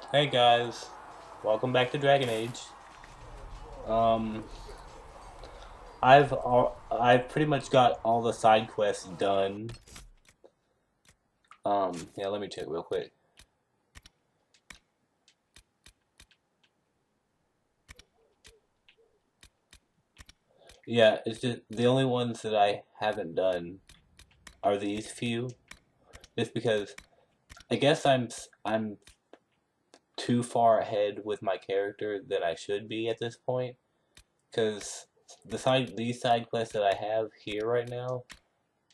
Hey guys, welcome back to Dragon Age. Um, I've pretty much got all the side quests done. Yeah, let me check real quick. Yeah, it's just the only ones that I haven't done are these few, just because I guess I'm too far ahead with my character than I should be at this point. Because these side quests that I have here right now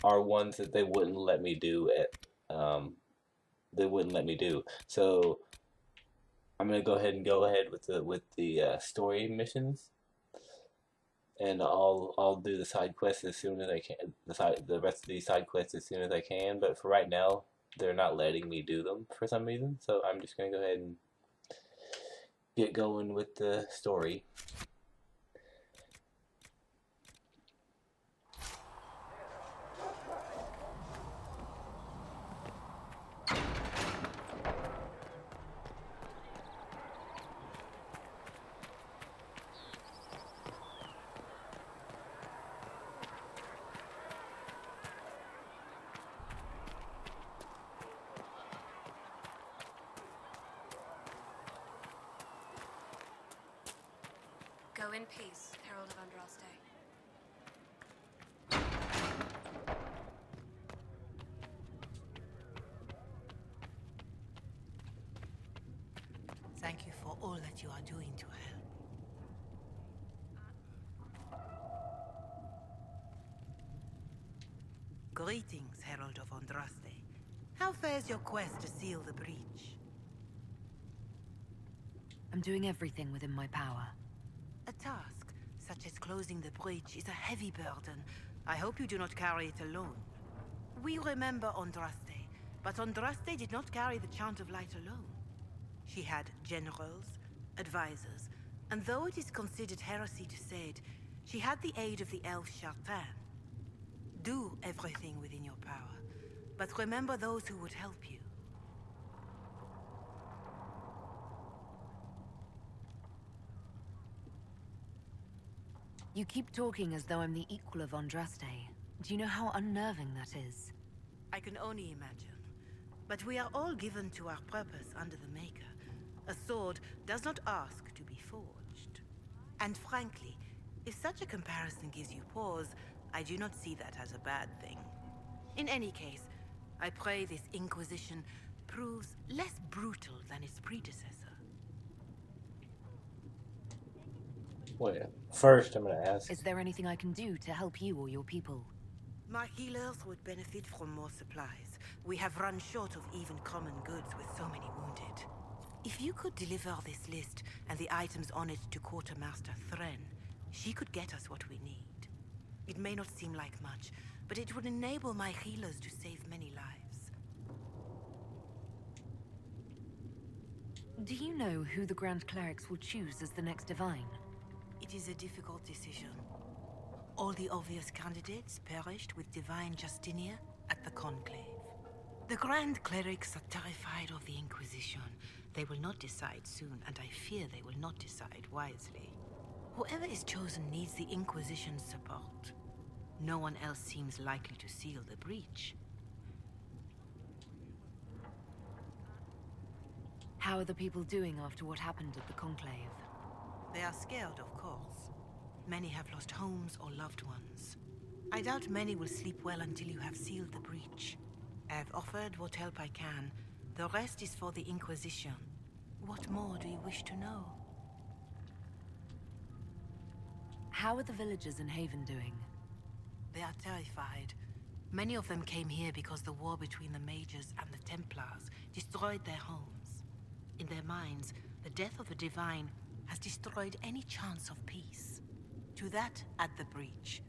are ones that they wouldn't let me do they wouldn't let me do. So I'm gonna go ahead with the story missions, and I'll do the side quests as soon as I can. The rest of these side quests as soon as I can. But for right now, they're not letting me do them for some reason. So I'm just gonna go ahead and get going with the story. Go in peace, Herald of Andraste. Thank you for all that you are doing to help. Greetings, Herald of Andraste. How fares your quest to seal the breach? I'm doing everything within my power. A task, such as closing the breach, is a heavy burden. I hope you do not carry it alone. We remember Andraste, but Andraste did not carry the Chant of Light alone. She had generals, advisors, and though it is considered heresy to say it, she had the aid of the elf Chartan. Do everything within your power, but remember those who would help you. You keep talking as though I'm the equal of Andraste. Do you know how unnerving that is? I can only imagine. But we are all given to our purpose under the Maker. A sword does not ask to be forged. And frankly, if such a comparison gives you pause, I do not see that as a bad thing. In any case, I pray this Inquisition proves less brutal than its predecessor. Wait, first I'm gonna ask. Is there anything I can do to help you or your people? My healers would benefit from more supplies. We have run short of even common goods with so many wounded. If you could deliver this list and the items on it to Quartermaster Thren, she could get us what we need. It may not seem like much, but it would enable my healers to save many lives. Do you know who the Grand Clerics will choose as the next Divine? It is a difficult decision. All the obvious candidates perished with Divine Justinia at the Conclave. The Grand Clerics are terrified of the Inquisition. They will not decide soon, and I fear they will not decide wisely. Whoever is chosen needs the Inquisition's support. No one else seems likely to seal the breach. How are the people doing after what happened at the Conclave? They are scared, of course. Many have lost homes or loved ones. I doubt many will sleep well until you have sealed the breach. I have offered what help I can. The rest is for the Inquisition. What more do you wish to know? How are the villagers in Haven doing? They are terrified. Many of them came here because the war between the Mages and the Templars destroyed their homes. In their minds, the death of the Divine has destroyed any chance of peace. To that, add the breach.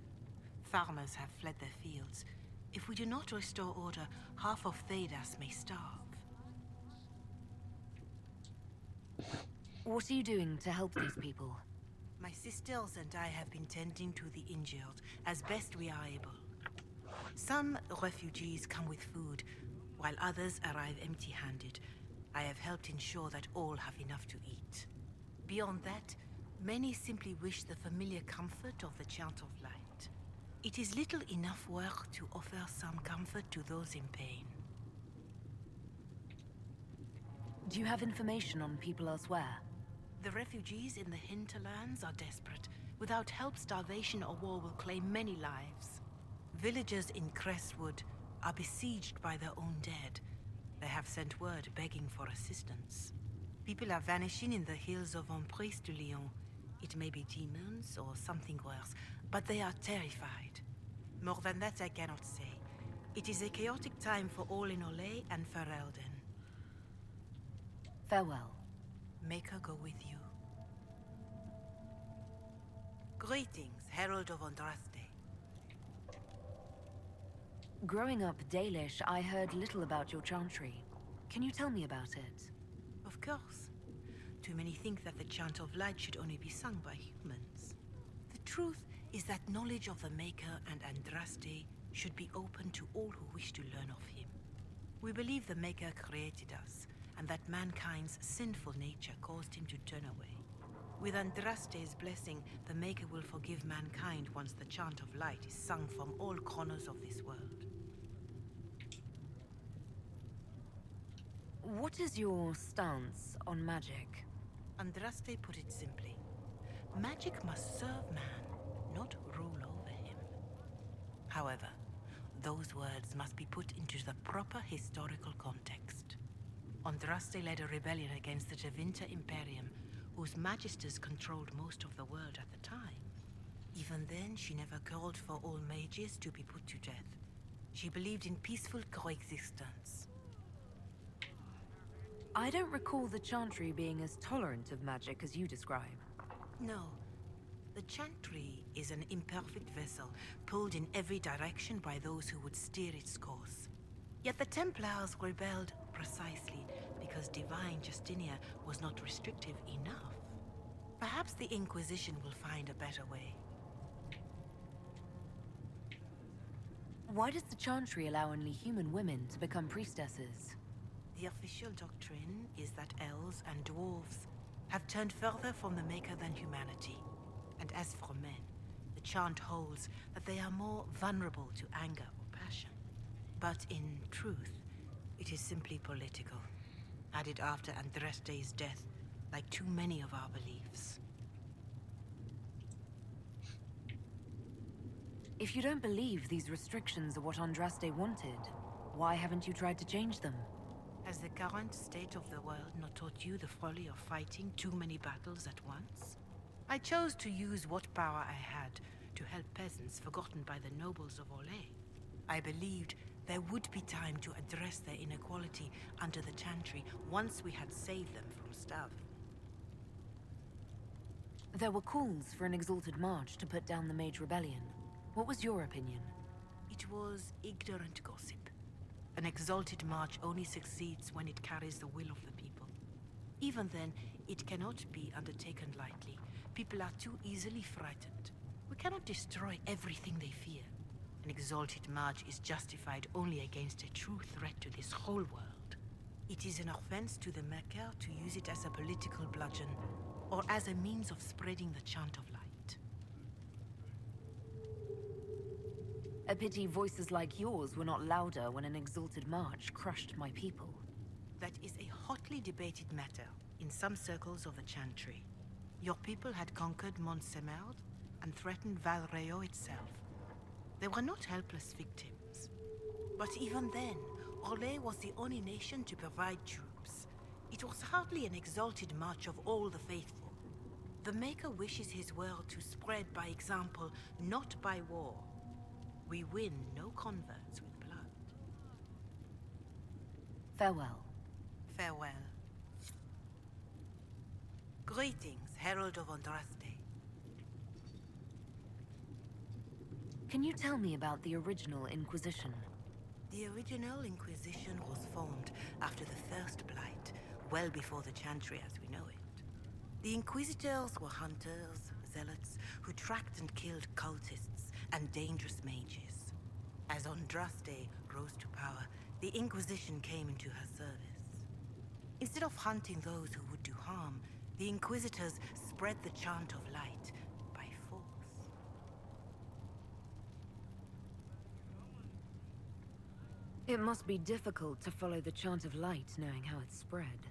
Farmers have fled their fields. If we do not restore order, half of Thedas may starve. What are you doing to help these people? My sisters and I have been tending to the injured as best we are able. Some refugees come with food, while others arrive empty-handed. I have helped ensure that all have enough to eat. Beyond that, many simply wish the familiar comfort of the Chant of Light. It is little enough work to offer some comfort to those in pain. Do you have information on people elsewhere? The refugees in the hinterlands are desperate. Without help, starvation or war will claim many lives. Villagers in Crestwood are besieged by their own dead. They have sent word begging for assistance. People are vanishing in the hills of Emprise de Lyon. It may be demons or something worse, but they are terrified. More than that I cannot say. It is a chaotic time for all in Olay and Ferelden. Farewell. Make her go with you. Greetings, Herald of Andraste. Growing up Dalish, I heard little about your chantry. Can you tell me about it? Of course. Too many think that the Chant of Light should only be sung by humans. The truth is that knowledge of the Maker and Andraste should be open to all who wish to learn of him. We believe the Maker created us, and that mankind's sinful nature caused him to turn away. With Andraste's blessing, the Maker will forgive mankind once the Chant of Light is sung from all corners of this world. What is your stance on magic? Andraste put it simply. Magic must serve man, not rule over him. However, those words must be put into the proper historical context. Andraste led a rebellion against the Tevinter Imperium, whose magisters controlled most of the world at the time. Even then, she never called for all mages to be put to death. She believed in peaceful coexistence. I don't recall the chantry being as tolerant of magic as you describe. No. The chantry is an imperfect vessel, pulled in every direction by those who would steer its course. Yet the Templars rebelled precisely because divine Justinia was not restrictive enough. Perhaps the Inquisition will find a better way. Why does the chantry allow only human women to become priestesses? The official doctrine is that elves and dwarves have turned further from the Maker than humanity. And as for men, the chant holds that they are more vulnerable to anger or passion. But in truth, it is simply political, added after Andraste's death, like too many of our beliefs. If you don't believe these restrictions are what Andraste wanted, why haven't you tried to change them? Has the current state of the world not taught you the folly of fighting too many battles at once? I chose to use what power I had to help peasants forgotten by the nobles of Olay. I believed there would be time to address their inequality under the chantry once we had saved them from starving. There were calls for an exalted march to put down the Mage Rebellion. What was your opinion? It was ignorant gossip. An exalted march only succeeds when it carries the will of the people. Even then, it cannot be undertaken lightly. People are too easily frightened. We cannot destroy everything they fear. An exalted march is justified only against a true threat to this whole world. It is an offense to the Maker to use it as a political bludgeon, or as a means of spreading the chant of light. A pity voices like yours were not louder when an exalted march crushed my people. That is a hotly debated matter in some circles of the chantry. Your people had conquered Montsemerd and threatened Valreo itself. They were not helpless victims. But even then, Olay was the only nation to provide troops. It was hardly an exalted march of all the faithful. The Maker wishes his world to spread by example, not by war. We win no converts with blood. Farewell. Farewell. Greetings, Herald of Andraste. Can you tell me about the original Inquisition? The original Inquisition was formed after the First Blight, well before the Chantry as we know it. The Inquisitors were hunters, zealots, who tracked and killed cultists and dangerous mages. As Andraste rose to power, the Inquisition came into her service. Instead of hunting those who would do harm, the Inquisitors spread the chant of light by force. It must be difficult to follow the chant of light knowing how it's spread.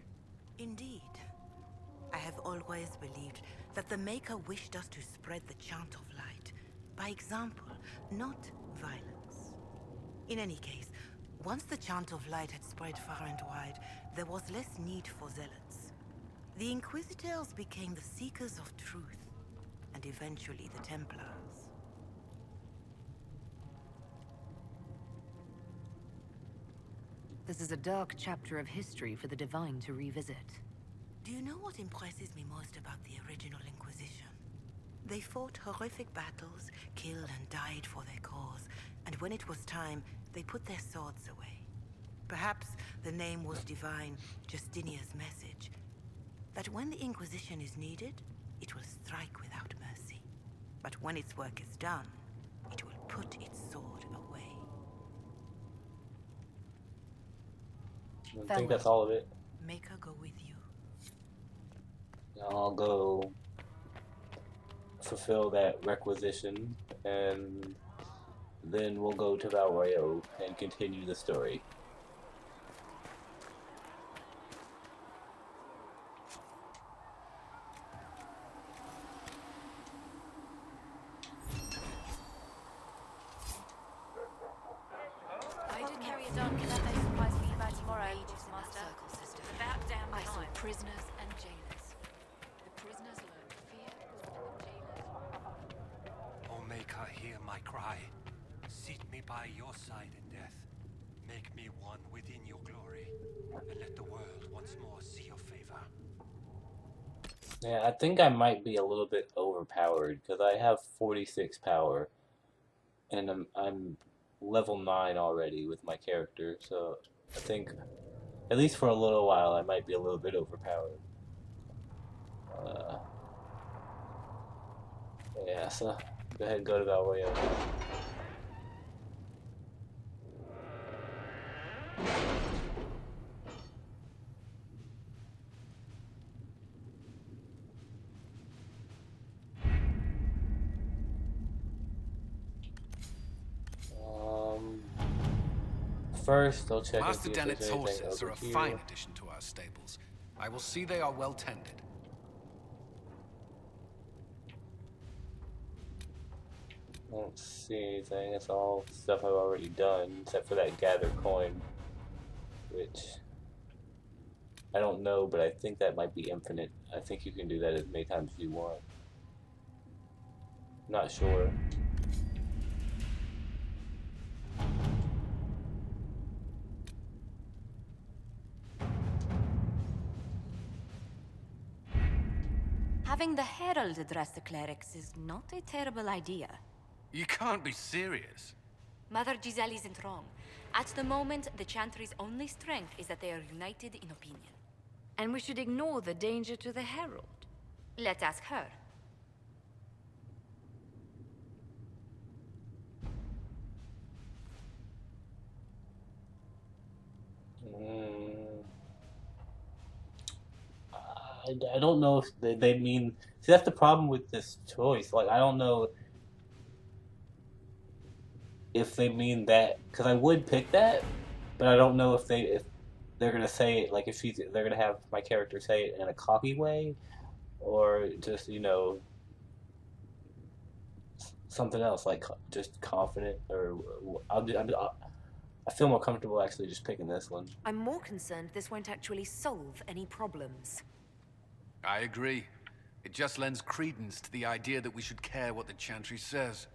Indeed. I have always believed that the Maker wished us to spread the chant of light by example, not violence. In any case, once the chant of light had spread far and wide, there was less need for zealots. The Inquisitors became the seekers of truth, and eventually the Templars. This is a dark chapter of history for the Divine to revisit. Do you know what impresses me most about the original Inquisition? They fought horrific battles, killed and died for their cause, and when it was time, they put their swords away. Perhaps the name was divine, Justinia's message, that when the Inquisition is needed, it will strike without mercy. But when its work is done, it will put its sword away. I think that's all of it. Maker go with you. I'll go fulfill that requisition, and then we'll go to Valrayo and continue the story. I did carry it down. Can that make supplies for you by tomorrow? Master. About damn time. I saw prisoners and jailers. The prisoners learned fear. The jailers. O Maker, hear my cry. Seat me by your side in death. Make me one within your glory, and let the world once more see your favor. Yeah, I think I might be a little bit overpowered because I have 46 power, and I'm level 9 already with my character, so I think, at least for a little while, I might be a little bit overpowered. Yeah, so go ahead and go to Valrayo. First, I'll check Master and see if Dennett's there's anything horses are over a here. fine addition to our stables. I will see they are well tended. I don't see anything. It's all stuff I've already done, except for that gather coin, which I don't know, but I think that might be infinite. I think you can do that as many times as you want. Not sure. Having the Herald address the clerics is not a terrible idea. You can't be serious. Mother Giselle isn't wrong. At the moment, the Chantry's only strength is that they are united in opinion. And we should ignore the danger to the Herald. Let's ask her. I don't know if they mean... See, that's the problem with this choice. Like, I don't know if they mean that, because I would pick that, but I don't know if they're gonna say it, like, they're gonna have my character say it in a cocky way, or just, you know, something else, like just confident, or I feel more comfortable actually just picking this one. I'm more concerned this won't actually solve any problems. I agree. It just lends credence to the idea that we should care what the Chantry says.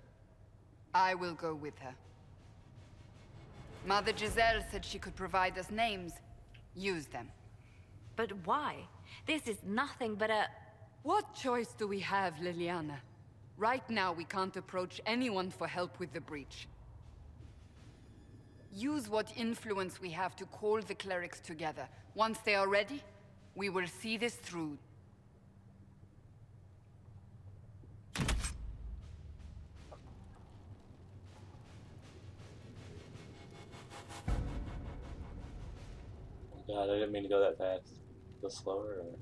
I will go with her. Mother Giselle said she could provide us names. Use them. But why? This is nothing but a... What choice do we have, Liliana? Right now, we can't approach anyone for help with the breach. Use what influence we have to call the clerics together. Once they are ready, we will see this through. God, I didn't mean to go that fast. Go slower? Or...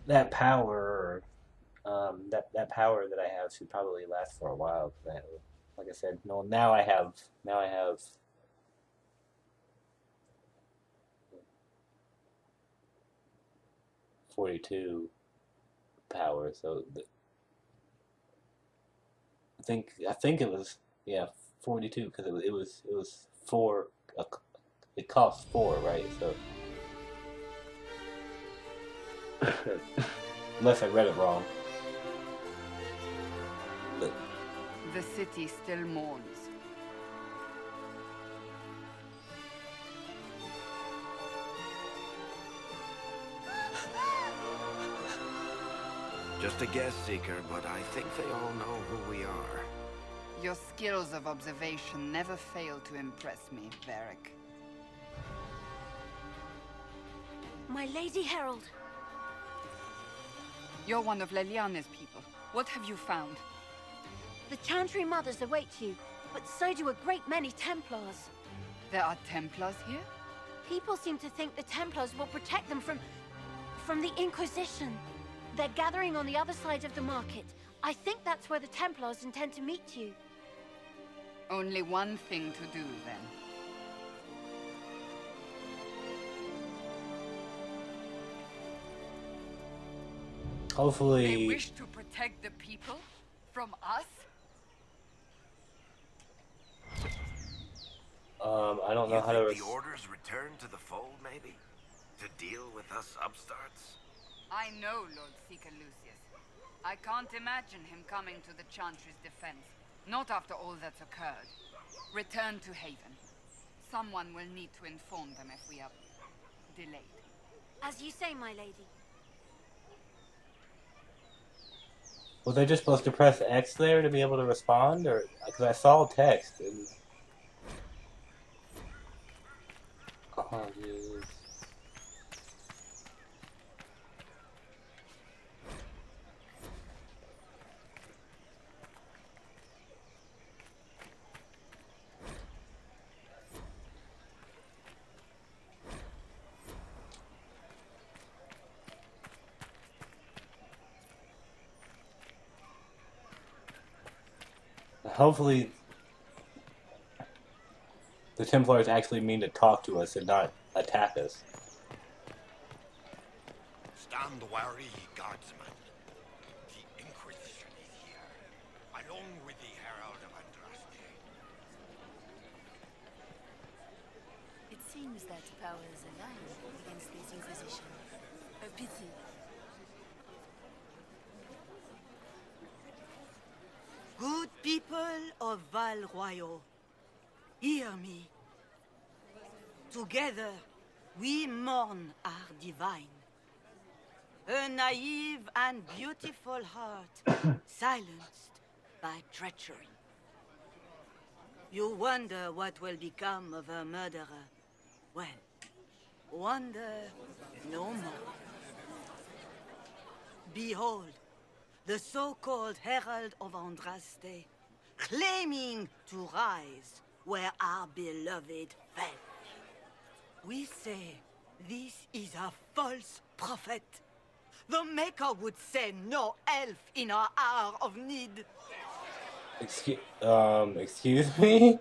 That power, that power that I have should probably last for a while. 'Cause like I said, no. Now I have 42 power. So I think it was 42 because it was 4. It costs 4, right? So unless I read it wrong. But The city still mourns. Just a guest seeker, but I think they all know who we are. Your skills of observation never fail to impress me, Varric. My Lady Herald. You're one of Leliana's people. What have you found? The Chantry Mothers await you, but so do a great many Templars. There are Templars here? People seem to think the Templars will protect them from the Inquisition. They're gathering on the other side of the market. I think that's where the Templars intend to meet you. Only one thing to do, then. hopefully, They wish to protect the people? From us? I don't know You how to. think the orders return to the fold, maybe? To deal with us upstarts? I know Lord Seeker Lucius. I can't imagine him coming to the Chantry's defense. Not after all that's occurred. Return to Haven. Someone will need to inform them if we are delayed. As you say, my lady. Was I just supposed to press X there to be able to respond, or because I saw text? And... Oh, jeez. Hopefully, the Templars actually mean to talk to us and not attack us. Stand wary, guardsman. The Inquisition is here, along with the Herald of Andraste. It seems that powers align against this Inquisition. A pity. Good people of Val Royal, hear me. Together, we mourn our divine. A naive and beautiful heart silenced by treachery. You wonder what will become of a murderer. Well, wonder no more. Behold, the so-called Herald of Andraste, claiming to rise where our beloved fell. We say this is a false prophet. The Maker would send no elf in our hour of need. Excuse me?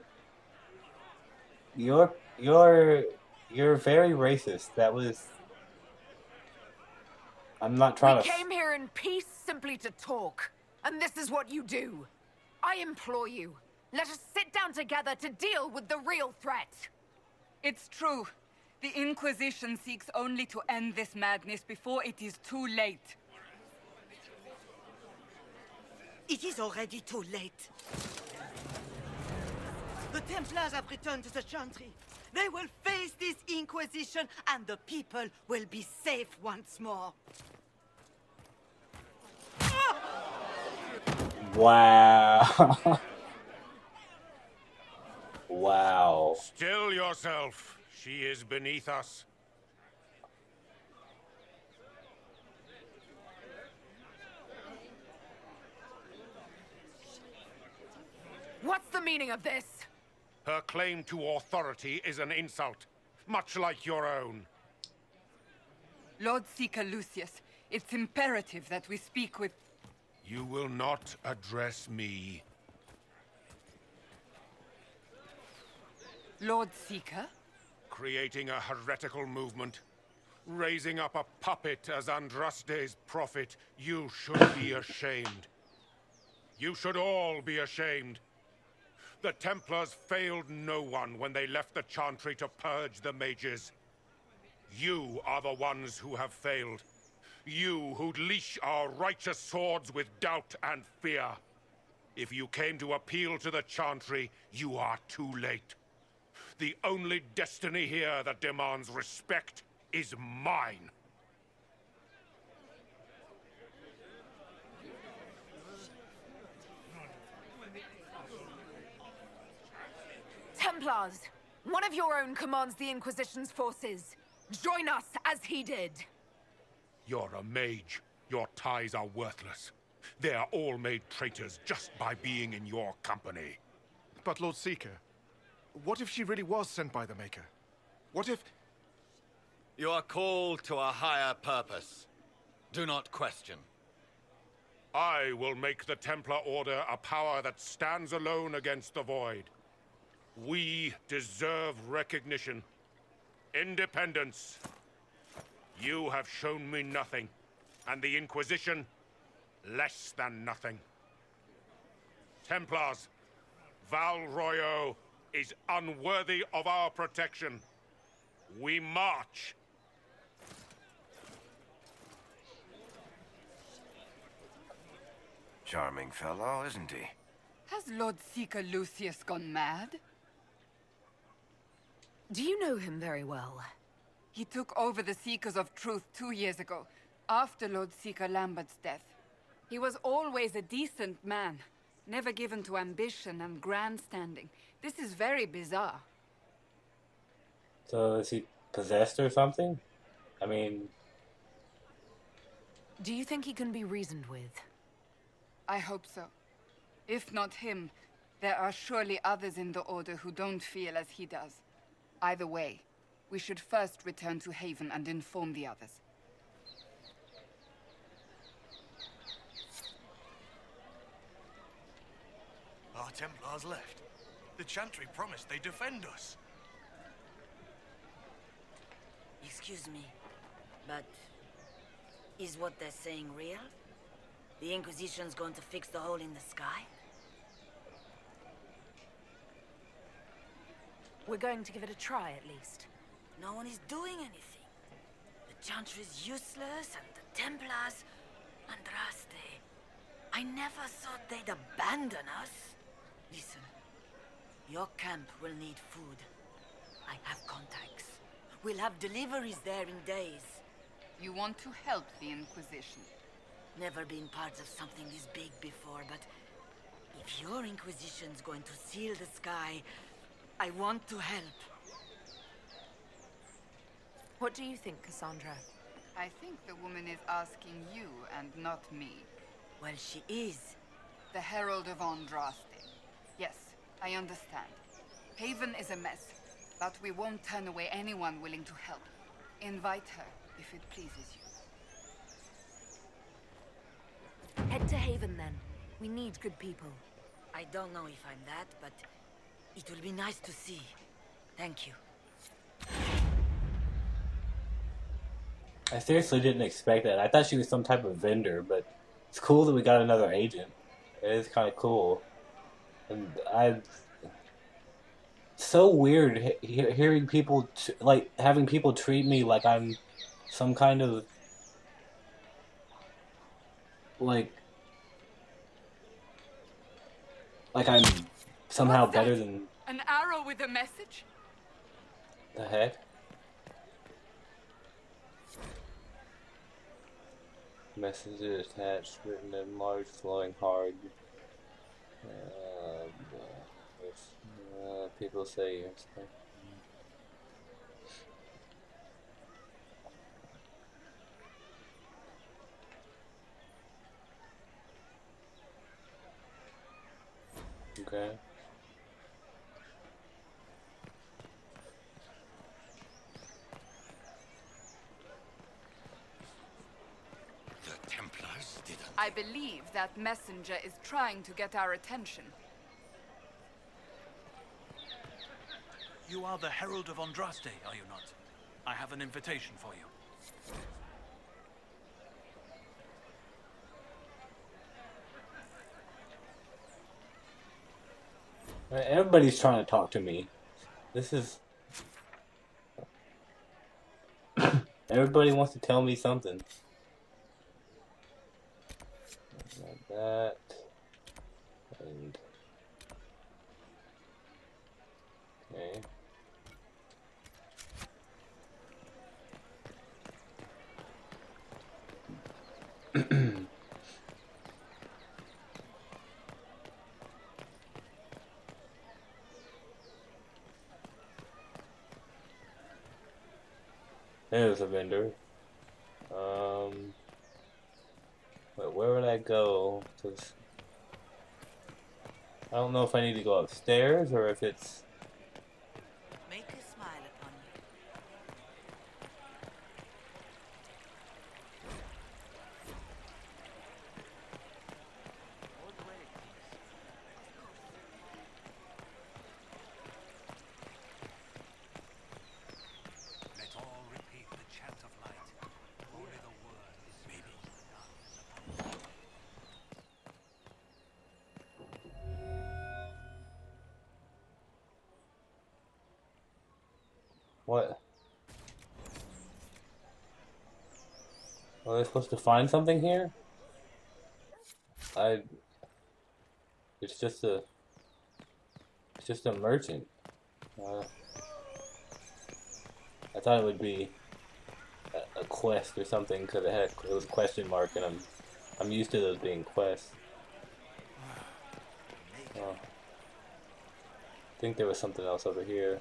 You're very racist. That was... I'm not trying We to... came here in peace simply to talk, and this is what you do. I implore you, let us sit down together to deal with the real threat. It's true. The Inquisition seeks only to end this madness before it is too late. It is already too late. The Templars have returned to the Chantry. They will face this Inquisition, and the people will be safe once more. Wow. Wow. Still yourself. She is beneath us. What's the meaning of this? Her claim to authority is an insult, much like your own. Lord Seeker Lucius, it's imperative that we speak with... You will not address me. Lord Seeker? Creating a heretical movement. Raising up a puppet as Andraste's prophet. You should be ashamed. You should all be ashamed. The Templars failed no one when they left the Chantry to purge the mages. You are the ones who have failed. You who'd leash our righteous swords with doubt and fear. If you came to appeal to the Chantry, you are too late. The only destiny here that demands respect is mine. Templars! One of your own commands the Inquisition's forces. Join us as he did. You're a mage. Your ties are worthless. They are all made traitors just by being in your company. But Lord Seeker, what if she really was sent by the Maker? What if... You are called to a higher purpose. Do not question. I will make the Templar Order a power that stands alone against the Void. We deserve recognition. Independence. You have shown me nothing, and the Inquisition, less than nothing. Templars, Val Royo is unworthy of our protection. We march. Charming fellow, isn't he? Has Lord Seeker Lucius gone mad? Do you know him very well? He took over the Seekers of Truth 2 years ago, after Lord Seeker Lambert's death. He was always a decent man, never given to ambition and grandstanding. This is very bizarre. So is he possessed or something? I mean... Do you think he can be reasoned with? I hope so. If not him, there are surely others in the Order who don't feel as he does. Either way, we should first return to Haven and inform the others. Our Templars left. The Chantry promised they'd defend us. Excuse me, but is what they're saying real? The Inquisition's going to fix the hole in the sky? We're going to give it a try, at least. No one is doing anything. The Chantry's useless, and the Templars... Andraste. I never thought they'd abandon us. Listen, your camp will need food. I have contacts. We'll have deliveries there in days. You want to help the Inquisition? Never been part of something this big before, but if your Inquisition's going to seal the sky, I want to help. What do you think, Cassandra? I think the woman is asking you and not me. Well, she is. The Herald of Andraste. Yes, I understand. Haven is a mess, but we won't turn away anyone willing to help. Invite her, if it pleases you. Head to Haven, then. We need good people. I don't know if I'm that, but it will be nice to see. Thank you. I seriously didn't expect that. I thought she was some type of vendor, but it's cool that we got another agent. It is kind of cool. And so weird hearing people, like, having people treat me like I'm some kind of, like I'm somehow better than... An arrow with a message? The heck? Messages attached, written in large, flowing hard. People say you're stuck. Okay. The Templars didn't. I believe that messenger is trying to get our attention. You are the Herald of Andraste, are you not? I have an invitation for you. Everybody's trying to talk to me. This is... Everybody wants to tell me something. Like that. And... Okay. There's a vendor. But where would I go? 'Cause I don't know if I need to go upstairs or if it's... Make a smile upon you. All the way, Let all repeat the chant of light. Only the word is maybe. What? Are they supposed to find something here? It's just a merchant. I thought it would be a quest or something because it was a question mark, and I'm used to those being quests. Oh. I think there was something else over here.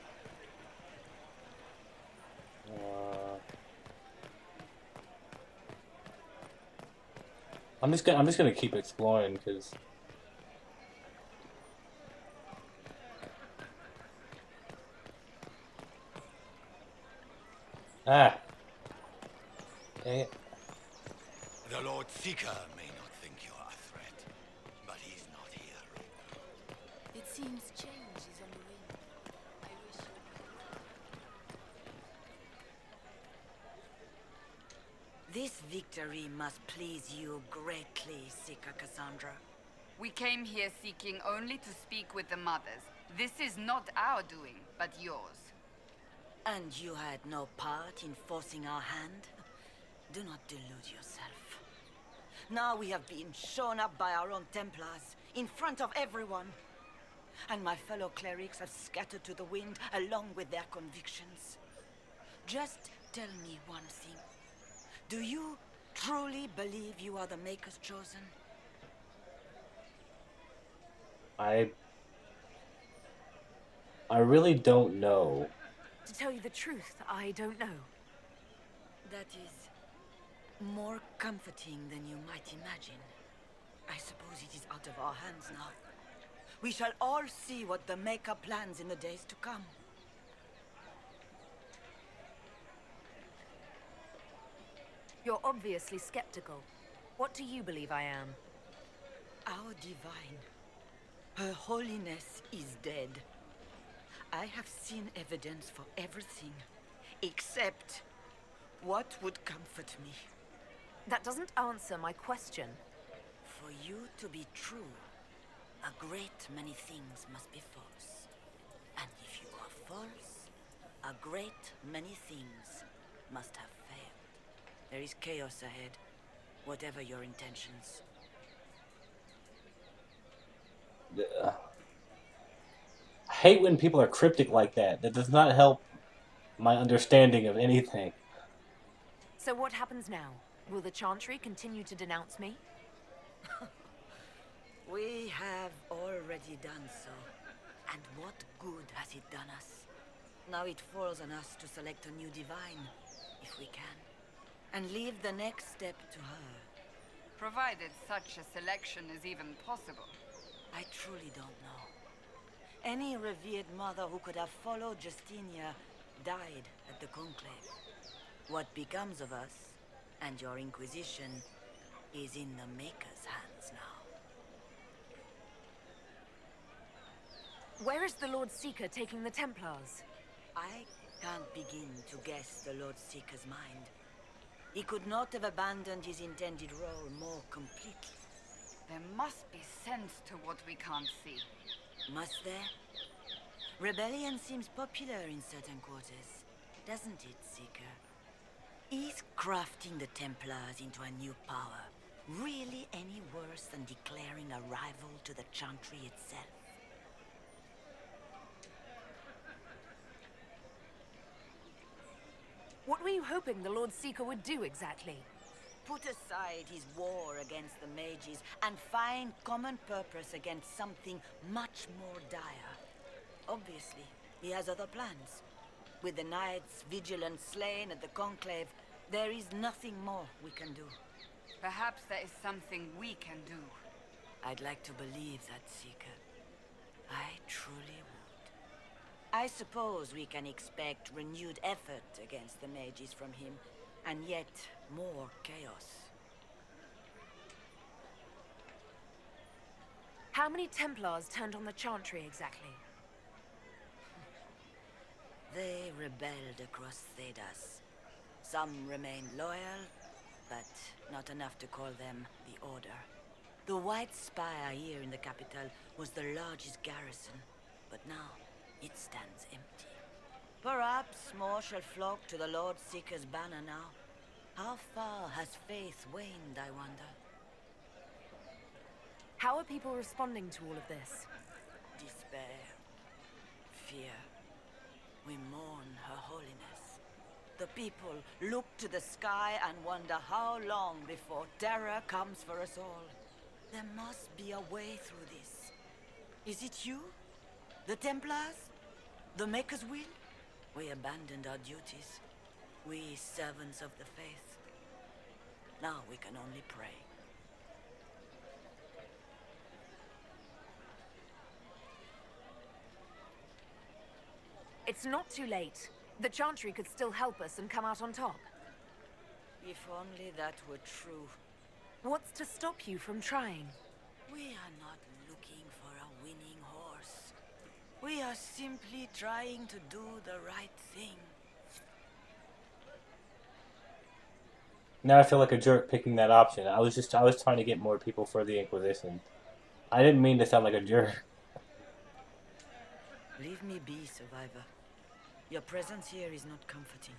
I'm just gonna keep exploring because dang it. The Lord Seeker may not think you are a threat, but he's not here. It seems change is on the wind. I wish you... This victory must please you greatly, Seeker Cassandra. We came here seeking only to speak with the mothers. This is not our doing, but yours. And you had no part in forcing our hand? Do not delude yourself. Now we have been shown up by our own Templars, in front of everyone. And my fellow clerics have scattered to the wind along with their convictions. Just tell me one thing. Do you truly believe you are the Maker's chosen? I really don't know. To tell you the truth, I don't know. That is more comforting than you might imagine. I suppose it is out of our hands now. We shall all see what the Maker plans in the days to come. You're obviously skeptical. What do you believe I am? Our divine. Her holiness is dead. I have seen evidence for everything, except what would comfort me. That doesn't answer my question. For you to be true, a great many things must be false. And if you are false, a great many things must have failed. There is chaos ahead, whatever your intentions. I hate when people are cryptic like that. That does not help my understanding of anything. So what happens now? Will the Chantry continue to denounce me? We have all already done so. And what good has it done us? Now it falls on us to select a new divine, if we can. And leave the next step to her. Provided such a selection is even possible. I truly don't know. Any revered mother who could have followed Justinia died at the Conclave. What becomes of us, and your Inquisition, is in the Maker's hands now. Where is the Lord Seeker taking the Templars? I can't begin to guess the Lord Seeker's mind. He could not have abandoned his intended role more completely. There must be sense to what we can't see. Must there? Rebellion seems popular in certain quarters, doesn't it, Seeker? Is crafting the Templars into a new power really any worse than declaring a rival to the Chantry itself? What were you hoping the Lord Seeker would do exactly? Put aside his war against the mages and find common purpose against something much more dire. Obviously, he has other plans. With the knights vigilant slain at the Conclave, there is nothing more we can do. Perhaps there is something we can do. I'd like to believe that, Seeker. I truly would. I suppose we can expect renewed effort against the mages from him, and yet more chaos. How many Templars turned on the Chantry exactly? They rebelled across Thedas. Some remained loyal, but not enough to call them the Order. The White Spire here in the capital was the largest garrison, but now it stands empty. Perhaps more shall flock to the Lord Seeker's banner now. How far has faith waned, I wonder? How are people responding to all of this? Despair. Fear. We mourn Her Holiness. The people look to the sky and wonder how long before terror comes for us all. There must be a way through this. Is it you? The Templars? The Maker's will? We abandoned our duties. We servants of the faith. Now we can only pray. It's not too late. The Chantry could still help us and come out on top. If only that were true. What's to stop you from trying? We are not looking for a winning horse. We are simply trying to do the right thing. Now I feel like a jerk picking that option. I was trying to get more people for the Inquisition. I didn't mean to sound like a jerk. Leave me be, Survivor. Your presence here is not comforting.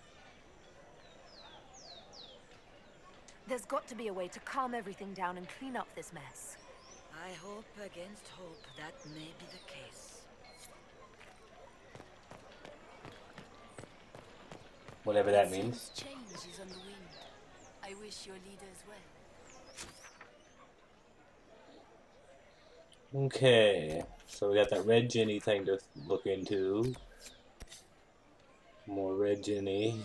There's got to be a way to calm everything down and clean up this mess. I hope against hope that may be the case. Whatever that means. Change is on the wind. I wish your leaders well. Okay, so we got that red Ginny thing to look into. More red Ginny.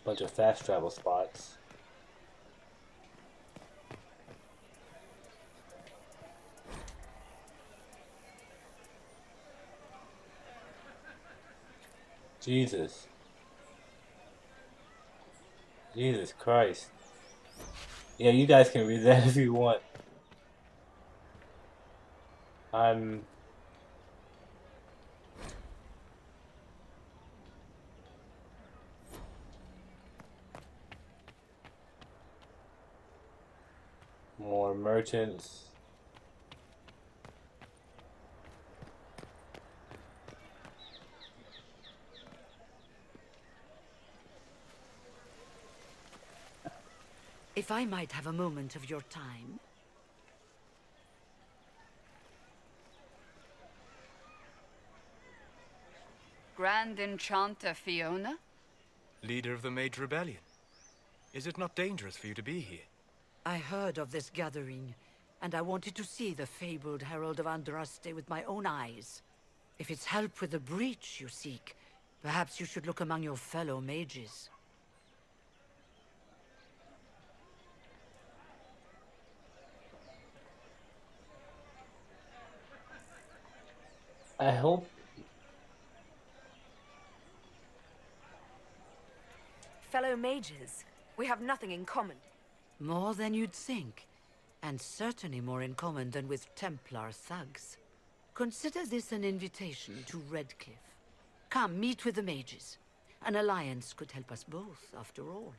Bunch of fast travel spots. Jesus. Jesus Christ. Yeah, you guys can read that if you want. More merchants. If I might have a moment of your time. Grand Enchanter Fiona? Leader of the Mage Rebellion. Is it not dangerous for you to be here? I heard of this gathering, and I wanted to see the fabled Herald of Andraste with my own eyes. If it's help with the breach you seek, perhaps you should look among your fellow mages. I hope. Fellow mages, we have nothing in common. More than you'd think, and certainly more in common than with Templar thugs. Consider this an invitation to Redcliffe. Come, meet with the mages. An alliance could help us both, after all.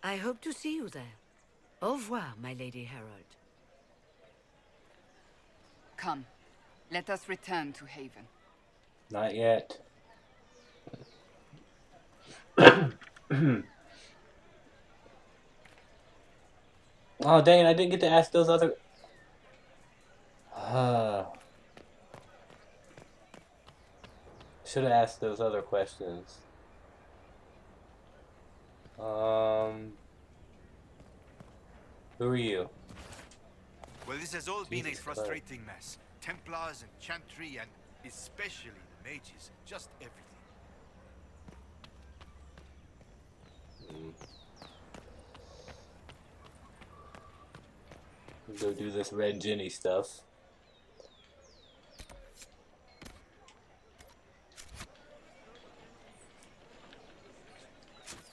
I hope to see you there. Au revoir, my Lady Herald. Come, let us return to Haven. Not yet. Oh dang it, I didn't get to ask those other... Should have asked those other questions. Who are you? Well, this has all been a Jesus frustrating mess. Templars and Chantry and especially the mages. Just everything. Go do this Red Ginny stuff.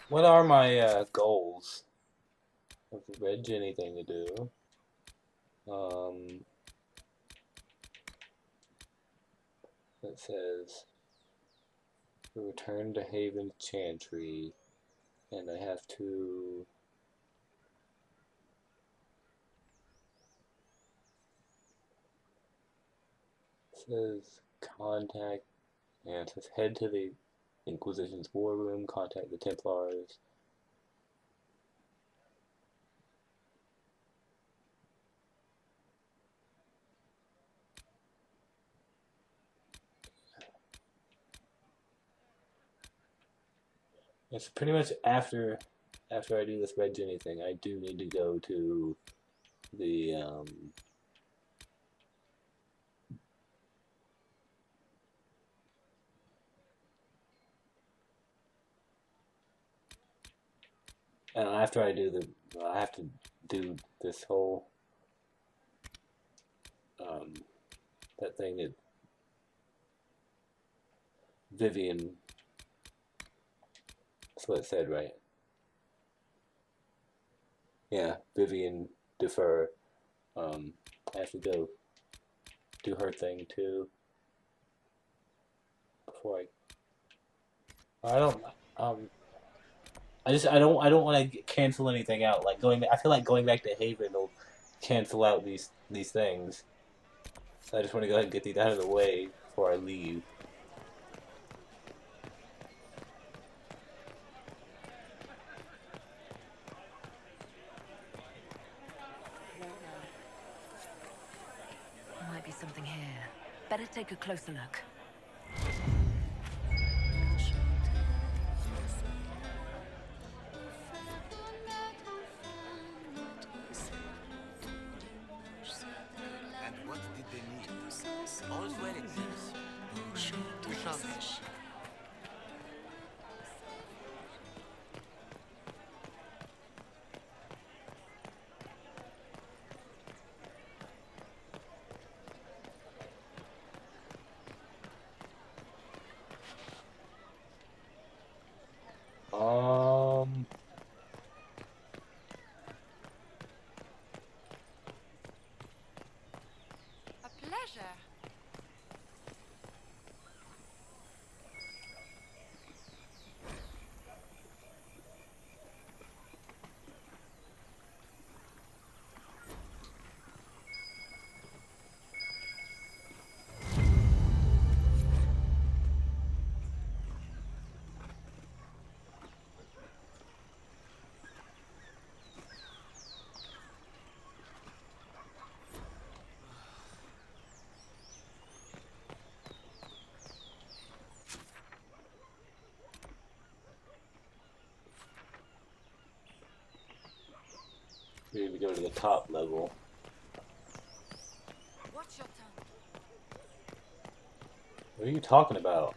What are my goals? What's the Red Ginny thing to do? It says return to Haven Chantry, and I have to. It says contact, and it says head to the Inquisition's war room, contact the Templars. It's pretty much after I do this Red Ginny thing, I do need to go to the and after I do I have to do this whole that thing that Vivian. That's what it said, right? Yeah, Vivian defer. I have to go do her thing too before I don't I don't want to cancel anything out. Like I feel like going back to Haven will cancel out these things. So I just want to go ahead and get these out of the way before I leave. Might be something here. Better take a closer look. And what did they need? All's well in peace. We shall see. A pleasure. go to the top level. Watch your tongue. What are you talking about?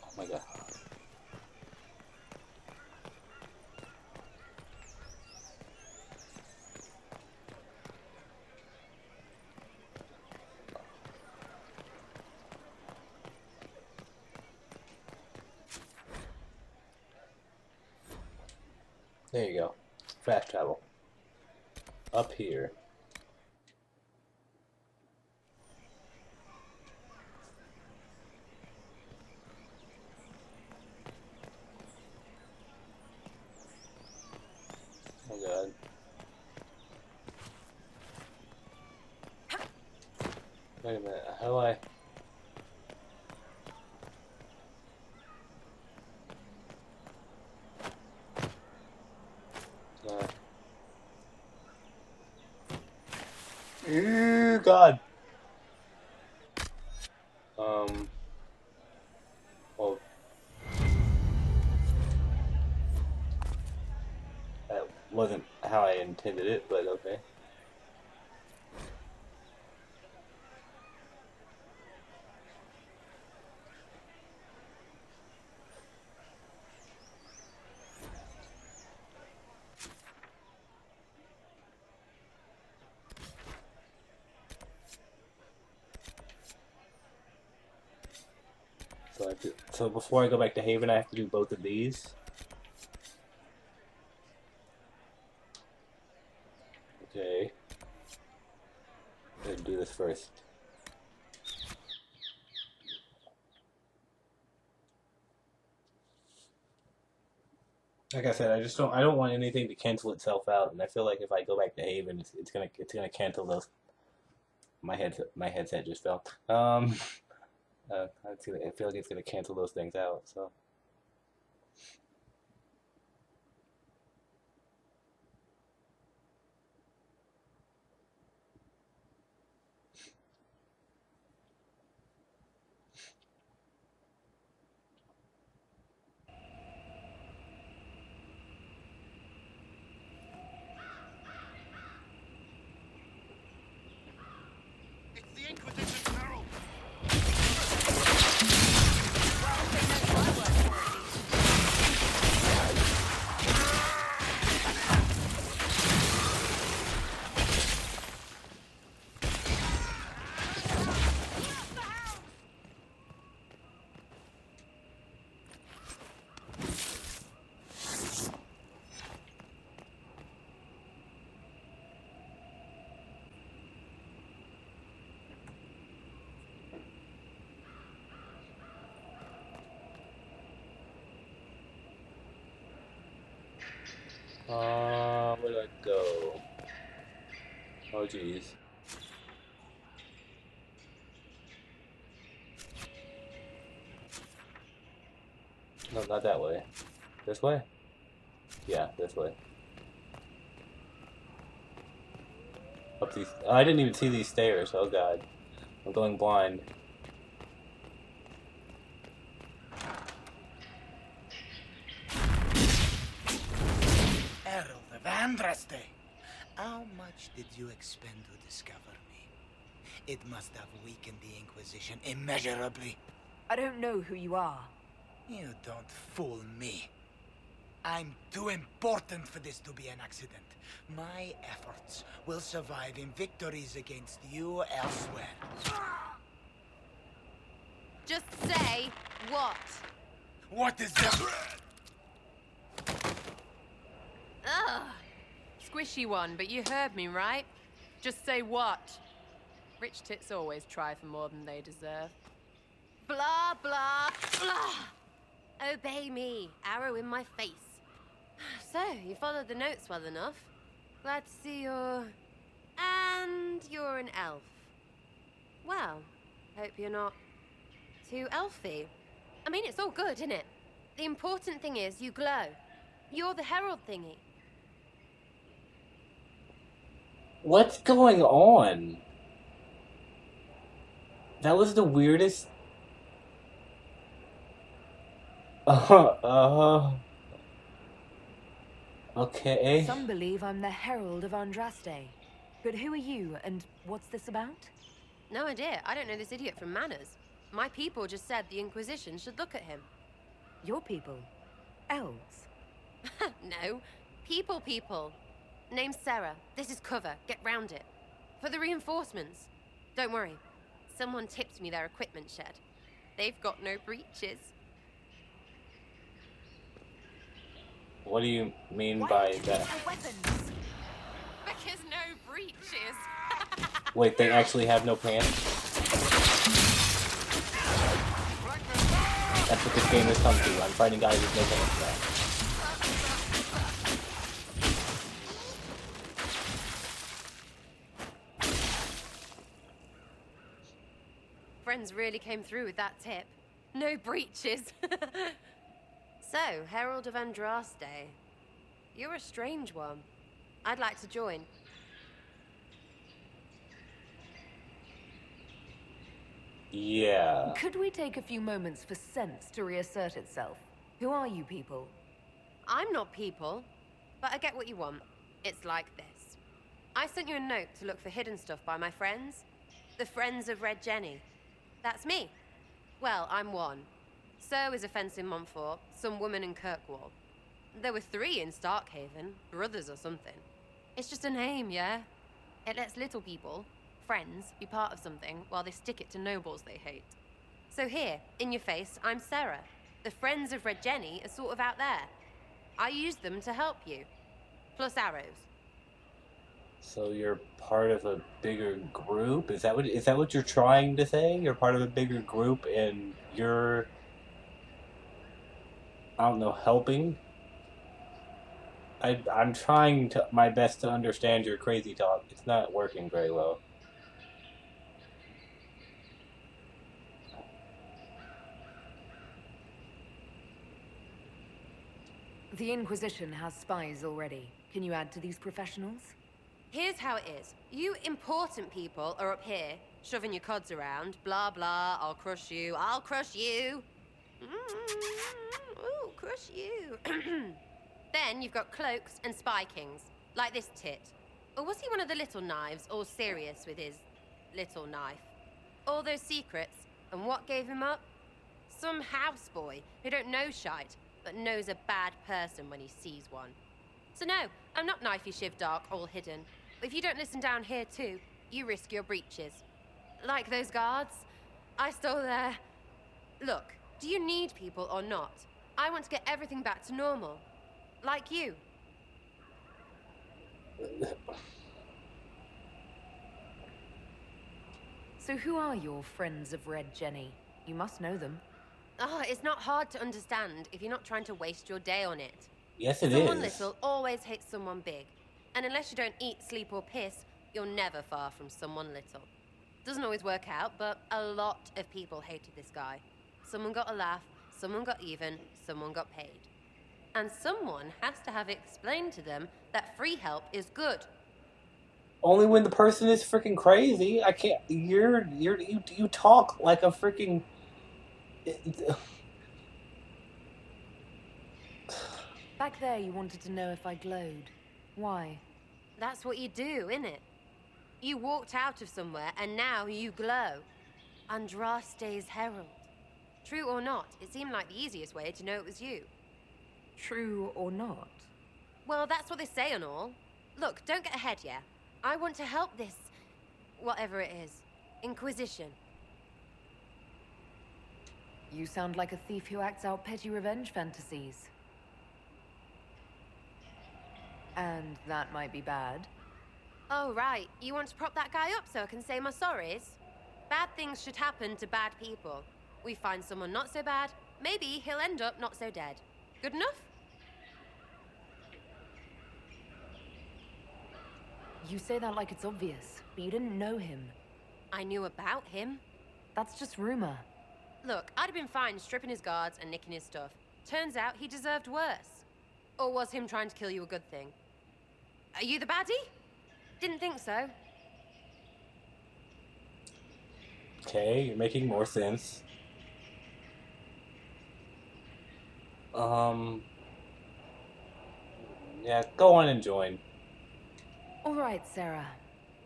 Oh my god. There you go. Fast travel. Up here. Oh god. Wait a minute, how do I... Ooh, God. Well, that wasn't how I intended it, but okay. So before I go back to Haven, I have to do both of these. Okay. Let's do this first. Like I said, I don't want anything to cancel itself out, and I feel like if I go back to Haven, it's gonna cancel those. My headset just fell. I feel like it's gonna cancel those things out. So. It's the Inquisition's herald. Where do I go? Oh, jeez. No, not that way. This way? Yeah, this way. Up these. Oh, I didn't even see these stairs. Oh god, I'm going blind. Herald of Andraste, how much did you expend to discover me? It must have weakened the Inquisition immeasurably. I don't know who you are. You don't fool me. I'm too important for this to be an accident. My efforts will survive in victories against you elsewhere. Just say what? What is that? Ugh. Squishy one, but you heard me, right? Just say what? Rich tits always try for more than they deserve. Blah, blah, blah. Obey me. Arrow in my face. So, you followed the notes well enough. Glad to see you're... And you're an elf. Well, hope you're not too elfy. I mean, it's all good, isn't it? The important thing is you glow. You're the herald thingy. What's going on? That was the weirdest... Okay. Some believe I'm the Herald of Andraste. But who are you, and what's this about? No idea. I don't know this idiot from Manners. My people just said the Inquisition should look at him. Your people? Elves? No. People. Name's Sarah. This is cover. Get round it. For the reinforcements. Don't worry. Someone tipped me their equipment shed. They've got no breaches. What do you mean by that? Because no breaches. Wait, they actually have no pants? That's what this game has come to. I'm fighting guys with no pants now. Friends really came through with that tip. No breaches. So, Herald of Andraste. You're a strange one. I'd like to join. Yeah. Could we take a few moments for sense to reassert itself? Who are you people? I'm not people, but I get what you want. It's like this. I sent you a note to look for hidden stuff by my friends. The Friends of Red Jenny. That's me. Well, I'm one. So is a fence in Montfort, some woman in Kirkwall. There were 3 in Starkhaven, brothers or something. It's just a name, yeah? It lets little people, friends, be part of something while they stick it to nobles they hate. So here, in your face, I'm Sarah. The Friends of Red Jenny are sort of out there. I use them to help you. Plus arrows. So you're part of a bigger group? Is that what you're trying to say? You're part of a bigger group and you're, I don't know, helping? I'm trying my best to understand your crazy talk. It's not working very well. The Inquisition has spies already. Can you add to these professionals? Here's how it is. You important people are up here, shoving your cods around. Blah, blah, I'll crush you. Ooh, crush you. Then you've got cloaks and spy kings, like this tit. Or was he one of the little knives, all serious with his little knife? All those secrets, and what gave him up? Some houseboy who don't know shite, but knows a bad person when he sees one. So no, I'm not knifey shiv dark, all hidden. But if you don't listen down here too, you risk your breeches. Like those guards, I stole their... Look, do you need people or not? I want to get everything back to normal. Like you. So who are your Friends of Red Jenny? You must know them. Oh, it's not hard to understand if you're not trying to waste your day on it. Yes, it Someone is. little always hates someone big. And unless you don't eat, sleep, or piss, you're never far from someone little. Doesn't always work out, but a lot of people hated this guy. Someone got a laugh, someone got even, someone got paid. And someone has to have explained to them that free help is good. Only when the person is freaking crazy. I can't. You talk like a freaking. Back there, you wanted to know if I glowed. Why? That's what you do, innit? You walked out of somewhere and now you glow. Andraste's herald. True or not, it seemed like the easiest way to know it was you. True or not? Well, that's what they say and all. Look, don't get ahead, yeah? I want to help this... whatever it is. Inquisition. You sound like a thief who acts out petty revenge fantasies. And that might be bad. Oh, right. You want to prop that guy up so I can say my sorries? Bad things should happen to bad people. We find someone not so bad, maybe he'll end up not so dead. Good enough? You say that like it's obvious, but you didn't know him. I knew about him. That's just rumor. Look, I'd have been fine stripping his guards and nicking his stuff. Turns out he deserved worse. Or was him trying to kill you a good thing? Are you the baddie? Didn't think so. Okay, you're making more sense. Yeah, go on and join. All right, Sarah.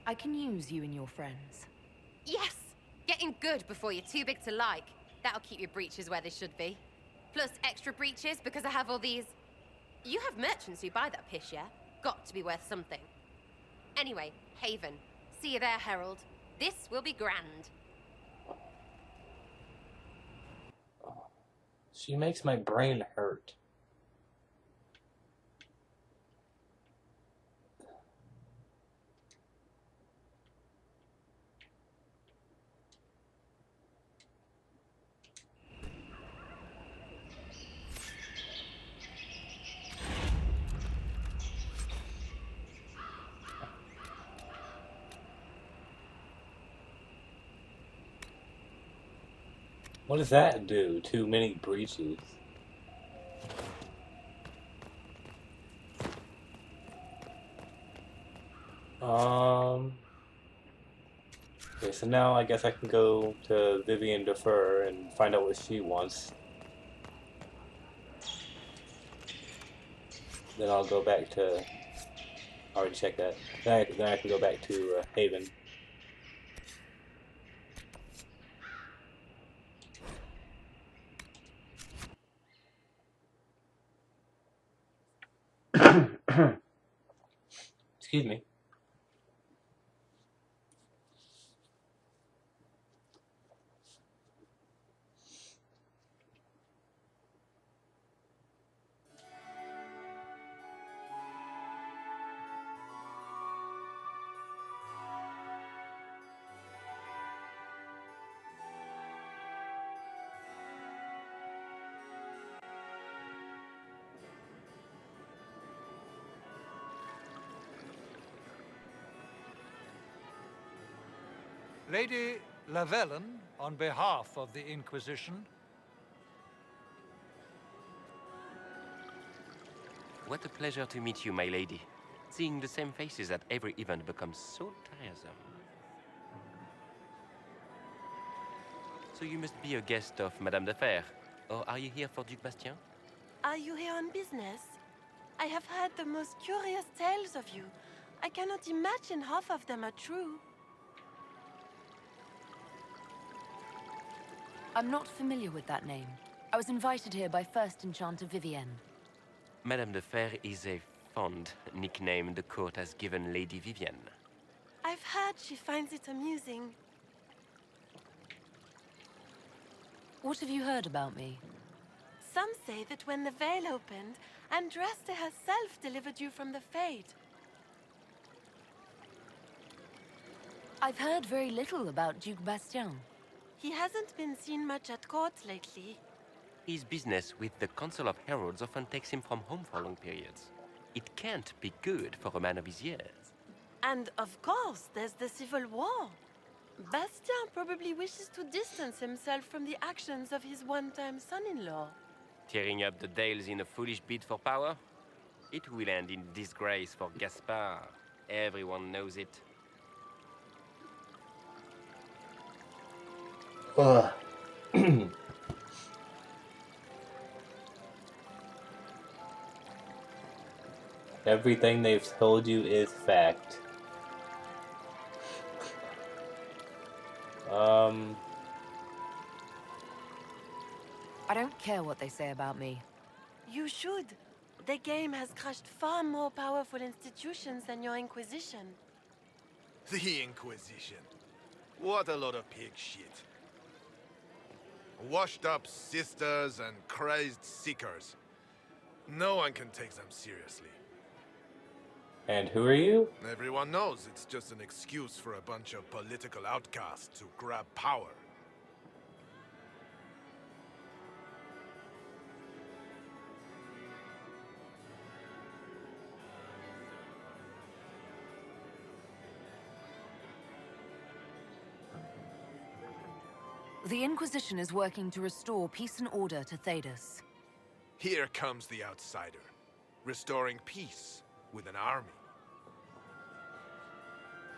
I can use you and your friends. Yes! Getting good before you're too big to like. That'll keep your breeches where they should be. Plus extra breeches because I have all these... You have merchants who buy that piss, yeah? Got to be worth something. Anyway, Haven. See you there, Herald. This will be grand. She makes my brain hurt. What does that do? Too many breaches. Okay, so now I guess I can go to Vivian Defer and find out what she wants. Then I'll go back to... I already checked that. Then I can go back to Haven. Excuse me. Lady Lavellen, on behalf of the Inquisition. What a pleasure to meet you, my lady. Seeing the same faces at every event becomes so tiresome. So you must be a guest of Madame de Fer, or are you here for Duc Bastien? Are you here on business? I have heard the most curious tales of you. I cannot imagine half of them are true. I'm not familiar with that name. I was invited here by First Enchanter Vivienne. Madame de Fer is a fond nickname the court has given Lady Vivienne. I've heard she finds it amusing. What have you heard about me? Some say that when the veil opened, Andraste herself delivered you from the Fate. I've heard very little about Duc Bastien. He hasn't been seen much at court lately. His business with the Council of Heralds often takes him from home for long periods. It can't be good for a man of his years. And of course, there's the Civil War. Bastien probably wishes to distance himself from the actions of his one-time son-in-law. Tearing up the Dales in a foolish bid for power? It will end in disgrace for Gaspard. Everyone knows it. Everything they've told you is fact. I don't care what they say about me. You should. The game has crushed far more powerful institutions than your Inquisition. The Inquisition. What a lot of pig shit. Washed-up sisters and crazed seekers. No one can take them seriously. And who are you? Everyone knows it's just an excuse for a bunch of political outcasts to grab power. The Inquisition is working to restore peace and order to Thedas. Here comes the outsider, restoring peace with an army.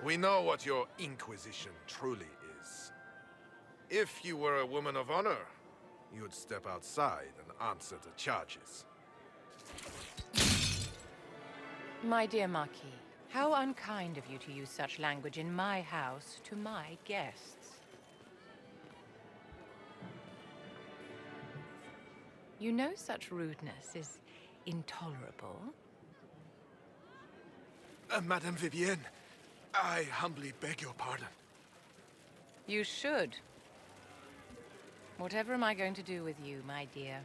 We know what your Inquisition truly is. If you were a woman of honor, you'd step outside and answer the charges. My dear Marquis, how unkind of you to use such language in my house to my guests. You know such rudeness is intolerable. Madame Vivienne, I humbly beg your pardon. You should. Whatever am I going to do with you, my dear?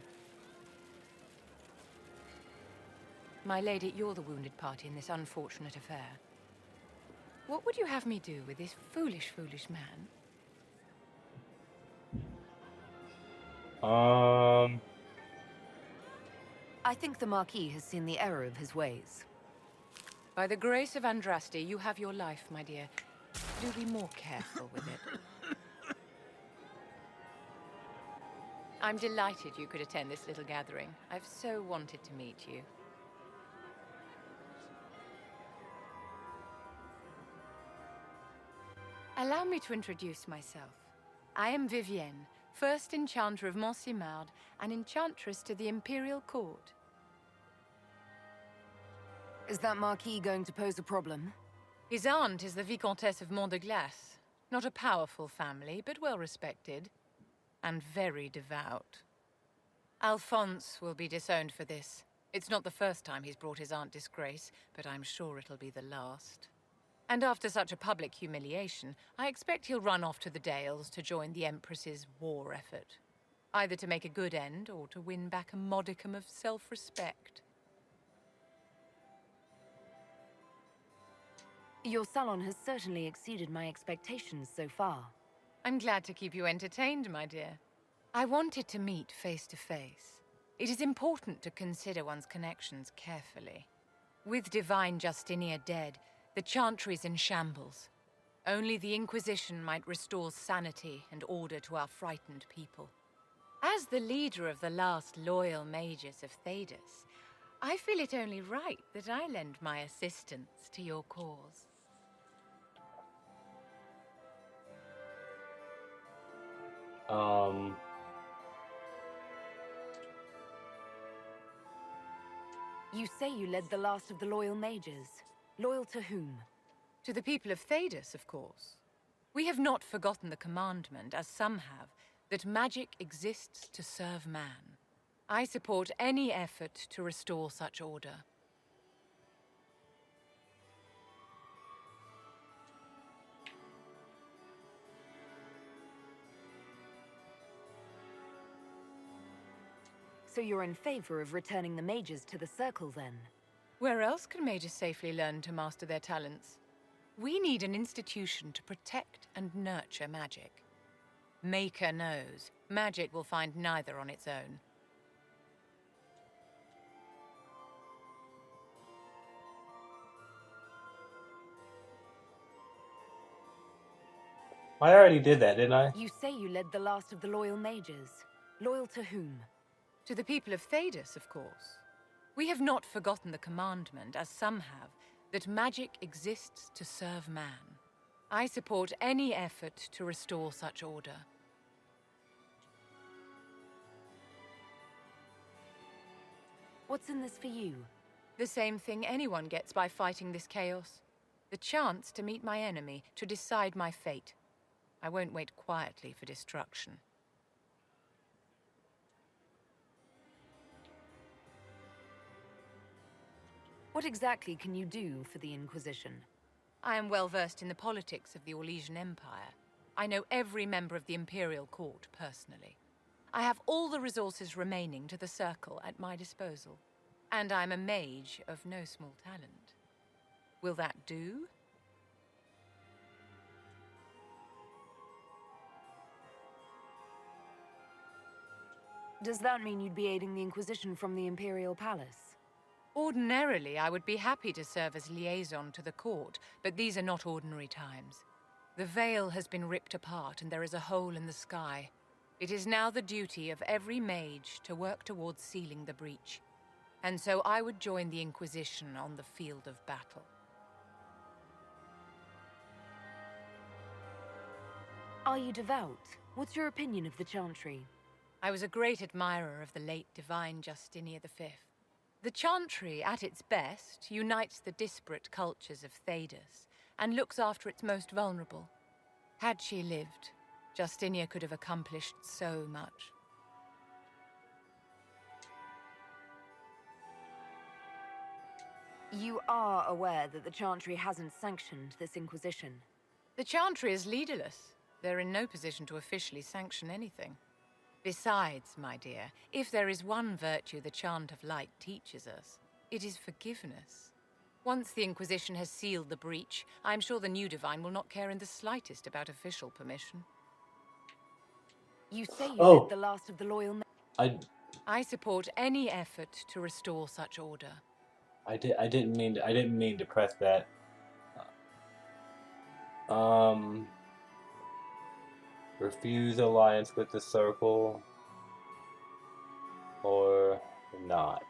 My lady, you're the wounded party in this unfortunate affair. What would you have me do with this foolish, foolish man? I think the Marquis has seen the error of his ways. By the grace of Andraste, you have your life, my dear. Do be more careful with it. I'm delighted you could attend this little gathering. I've so wanted to meet you. Allow me to introduce myself. I am Vivienne, first Enchanter of Montsimard and Enchantress to the Imperial Court. Is that Marquis going to pose a problem? His aunt is the Vicomtesse of Mont de Glace. Not a powerful family, but well respected. And very devout. Alphonse will be disowned for this. It's not the first time he's brought his aunt disgrace, but I'm sure it'll be the last. And after such a public humiliation, I expect he'll run off to the Dales to join the Empress's war effort. Either to make a good end, or to win back a modicum of self-respect. Your salon has certainly exceeded my expectations so far. I'm glad to keep you entertained, my dear. I wanted to meet face to face. It is important to consider one's connections carefully. With Divine Justinia dead, the Chantry's in shambles. Only the Inquisition might restore sanity and order to our frightened people. As the leader of the last loyal mages of Thedas, I feel it only right that I lend my assistance to your cause. You say you led the last of the loyal mages. Loyal to whom? To the people of Thedas, of course. We have not forgotten the commandment, as some have, that magic exists to serve man. I support any effort to restore such order. So you're in favor of returning the mages to the Circle, then? Where else can mages safely learn to master their talents? We need an institution to protect and nurture magic. Maker knows, magic will find neither on its own. I already did that, didn't I? You say you led the last of the loyal mages. Loyal to whom? To the people of Thedas, of course. We have not forgotten the commandment, as some have, that magic exists to serve man. I support any effort to restore such order. What's in this for you? The same thing anyone gets by fighting this chaos. The chance to meet my enemy, to decide my fate. I won't wait quietly for destruction. What exactly can you do for the Inquisition? I am well versed in the politics of the Orlesian Empire. I know every member of the Imperial Court personally. I have all the resources remaining to the Circle at my disposal. And I'm a mage of no small talent. Will that do? Does that mean you'd be aiding the Inquisition from the Imperial Palace? Ordinarily, I would be happy to serve as liaison to the court, but these are not ordinary times. The veil has been ripped apart and there is a hole in the sky. It is now the duty of every mage to work towards sealing the breach. And so I would join the Inquisition on the field of battle. Are you devout? What's your opinion of the Chantry? I was a great admirer of the late divine Justinia V. The Chantry, at its best, unites the disparate cultures of Thedas and looks after its most vulnerable. Had she lived, Justinia could have accomplished so much. You are aware that the Chantry hasn't sanctioned this Inquisition? The Chantry is leaderless. They're in no position to officially sanction anything. Besides, my dear, if there is one virtue the Chant of Light teaches us, it is forgiveness. Once the Inquisition has sealed the breach, I'm sure the new Divine will not care in the slightest about official permission. You say you led the last of the loyal men. I support any effort to restore such order. I didn't mean to press that. Refuse alliance with the Circle or not.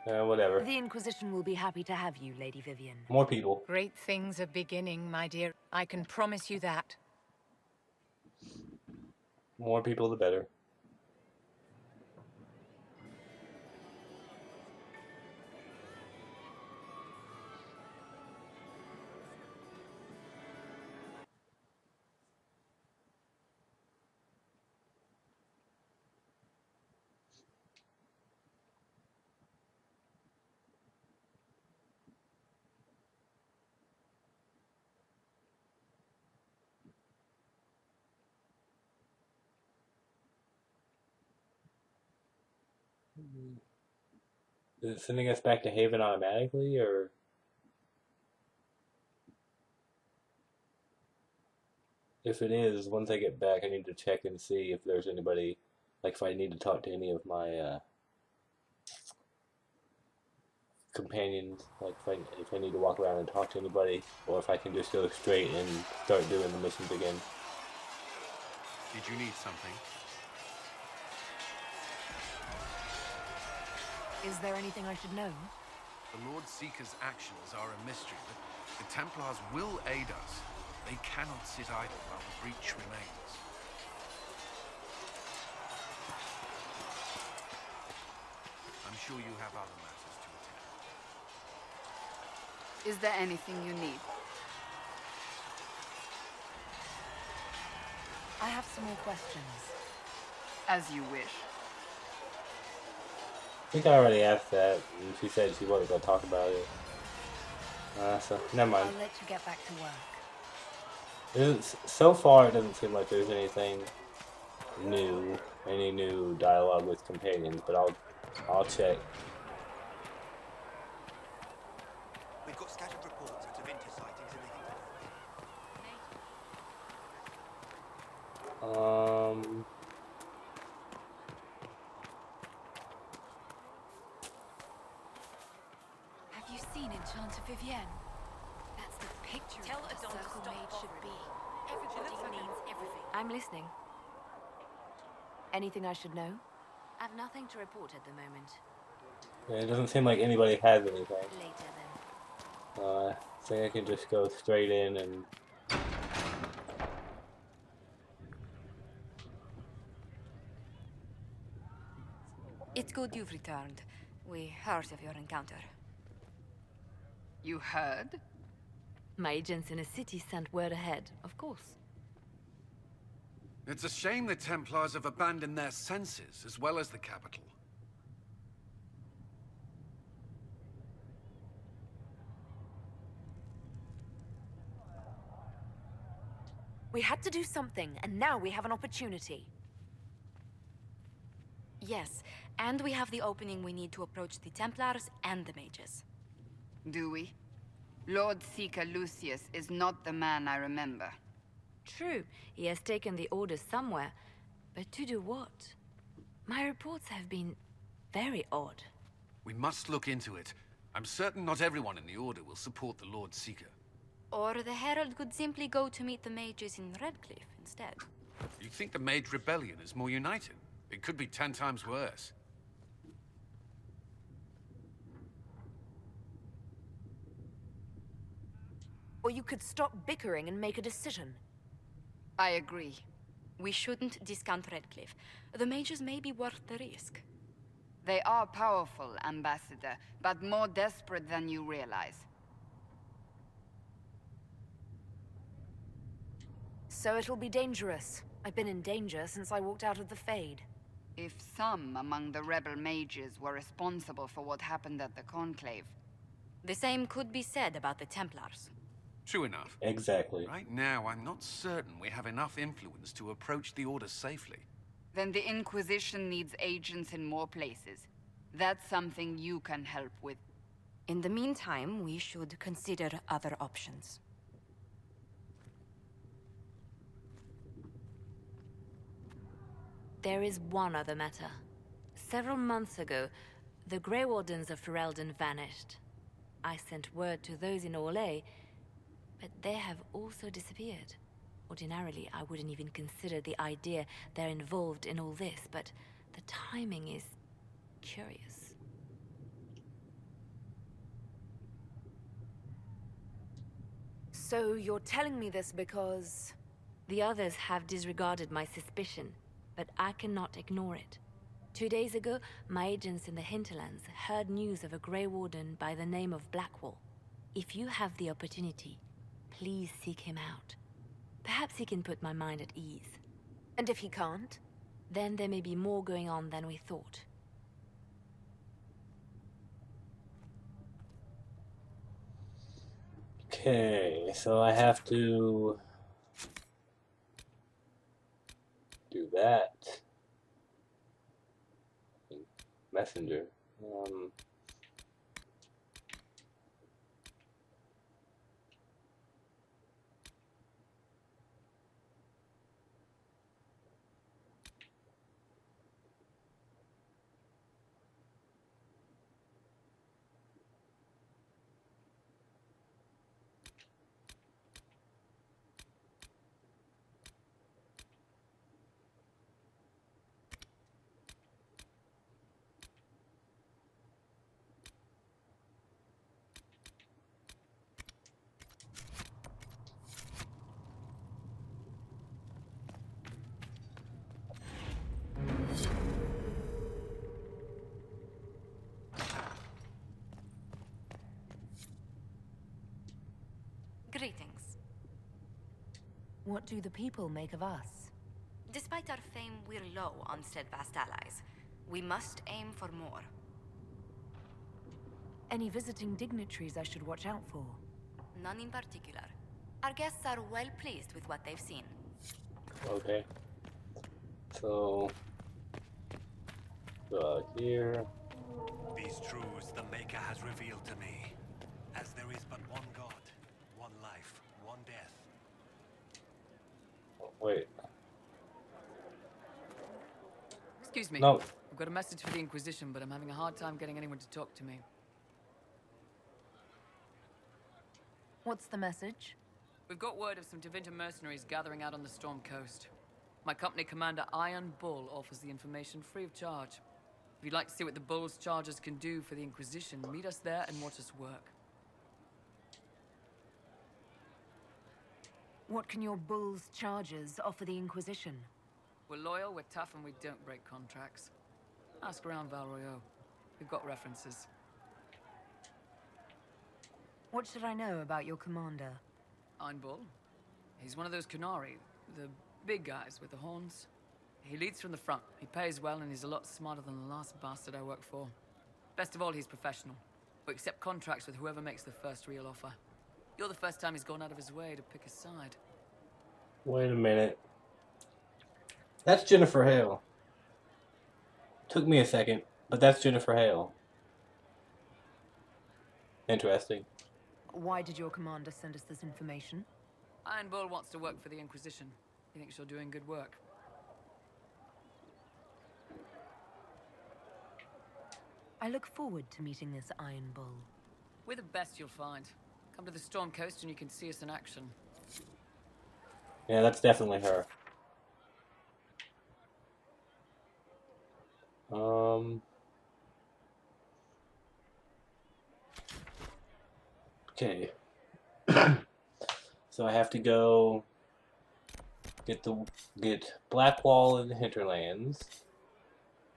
Whatever. The Inquisition will be happy to have you, Lady Vivian. More people. Great things are beginning, my dear. I can promise you that. More people, the better. Is it sending us back to Haven automatically, or? If it is, once I get back, I need to check and see if there's anybody, like if I need to talk to any of my companions, like if I need to walk around and talk to anybody, or if I can just go straight and start doing the missions again. Did you need something? Is there anything I should know? The Lord Seeker's actions are a mystery, but the Templars will aid us. They cannot sit idle while the breach remains. I'm sure you have other matters to attend. Is there anything you need? I have some more questions. As you wish. I think I already asked that, and she said she wasn't going to talk about it. So, never mind. I'll let you get back to work. So far, it doesn't seem like there's anything new, any new dialogue with companions, but I'll check. We've got scattered reports of Vinter sightings in the Hill. Have you seen Enchanter Vivienne? That's the picture Tell of what a Adon to circle stop maid should be. Everybody needs everything. I'm listening. Anything I should know? I've nothing to report at the moment. Yeah, it doesn't seem like anybody has anything. Later then. I think I can just go straight in and... It's good you've returned. We heard of your encounter. You heard? My agents in a city sent word ahead, of course. It's a shame the Templars have abandoned their senses, as well as the capital. We had to do something, and now we have an opportunity. Yes, and we have the opening we need to approach the Templars and the mages. Do we? Lord Seeker Lucius is not the man I remember. True, he has taken the orders somewhere, but to do what? My reports have been very odd. We must look into it. I'm certain not everyone in the Order will support the Lord Seeker. Or the Herald could simply go to meet the mages in Redcliffe instead. You think the Mage Rebellion is more united? It could be 10 times worse. Or you could stop bickering and make a decision. I agree. We shouldn't discount Redcliffe. The mages may be worth the risk. They are powerful, Ambassador, but more desperate than you realize. So it'll be dangerous. I've been in danger since I walked out of the Fade. If some among the rebel mages were responsible for what happened at the Conclave. The same could be said about the Templars. True enough. Exactly. Right now, I'm not certain we have enough influence to approach the Order safely. Then the Inquisition needs agents in more places. That's something you can help with. In the meantime, we should consider other options. There is one other matter. Several months ago, the Grey Wardens of Ferelden vanished. I sent word to those in Orlais, but they have also disappeared. Ordinarily, I wouldn't even consider the idea they're involved in all this, but the timing is curious. So you're telling me this because... The others have disregarded my suspicion, but I cannot ignore it. 2 days ago, my agents in the hinterlands heard news of a Grey Warden by the name of Blackwall. If you have the opportunity, please seek him out. Perhaps he can put my mind at ease. And if he can't? Then there may be more going on than we thought. Okay, so I have to do that. Messenger. Greetings. What do the people make of us? Despite our fame, we're low on steadfast allies. We must aim for more. Any visiting dignitaries I should watch out for? None in particular. Our guests are well pleased with what they've seen. Okay. So, here. These truths the Maker has revealed to me. As there is but one God, one life, one death. Wait. Excuse me. No. I've got a message for the Inquisition, but I'm having a hard time getting anyone to talk to me. What's the message? We've got word of some Tevinter mercenaries gathering out on the Storm Coast. My company commander, Iron Bull, offers the information free of charge. If you'd like to see what the Bull's charges can do for the Inquisition, meet us there and watch us work. What can your Bull's charges offer the Inquisition? We're loyal, we're tough, and we don't break contracts. Ask around Val Royeaux. We've got references. What should I know about your commander? Iron Bull. He's one of those Qunari, the big guys with the horns. He leads from the front. He pays well, and he's a lot smarter than the last bastard I worked for. Best of all, he's professional. We accept contracts with whoever makes the first real offer. You're the first time he's gone out of his way to pick a side. Wait a minute. That's Jennifer Hale. Took me a second, but that's Jennifer Hale. Interesting. Why did your commander send us this information? Iron Bull wants to work for the Inquisition. He thinks you're doing good work. I look forward to meeting this Iron Bull. We're the best you'll find. Come to the Storm Coast and you can see us in action. Yeah, that's definitely her. Okay. So I have to go get Blackwall in the Hinterlands.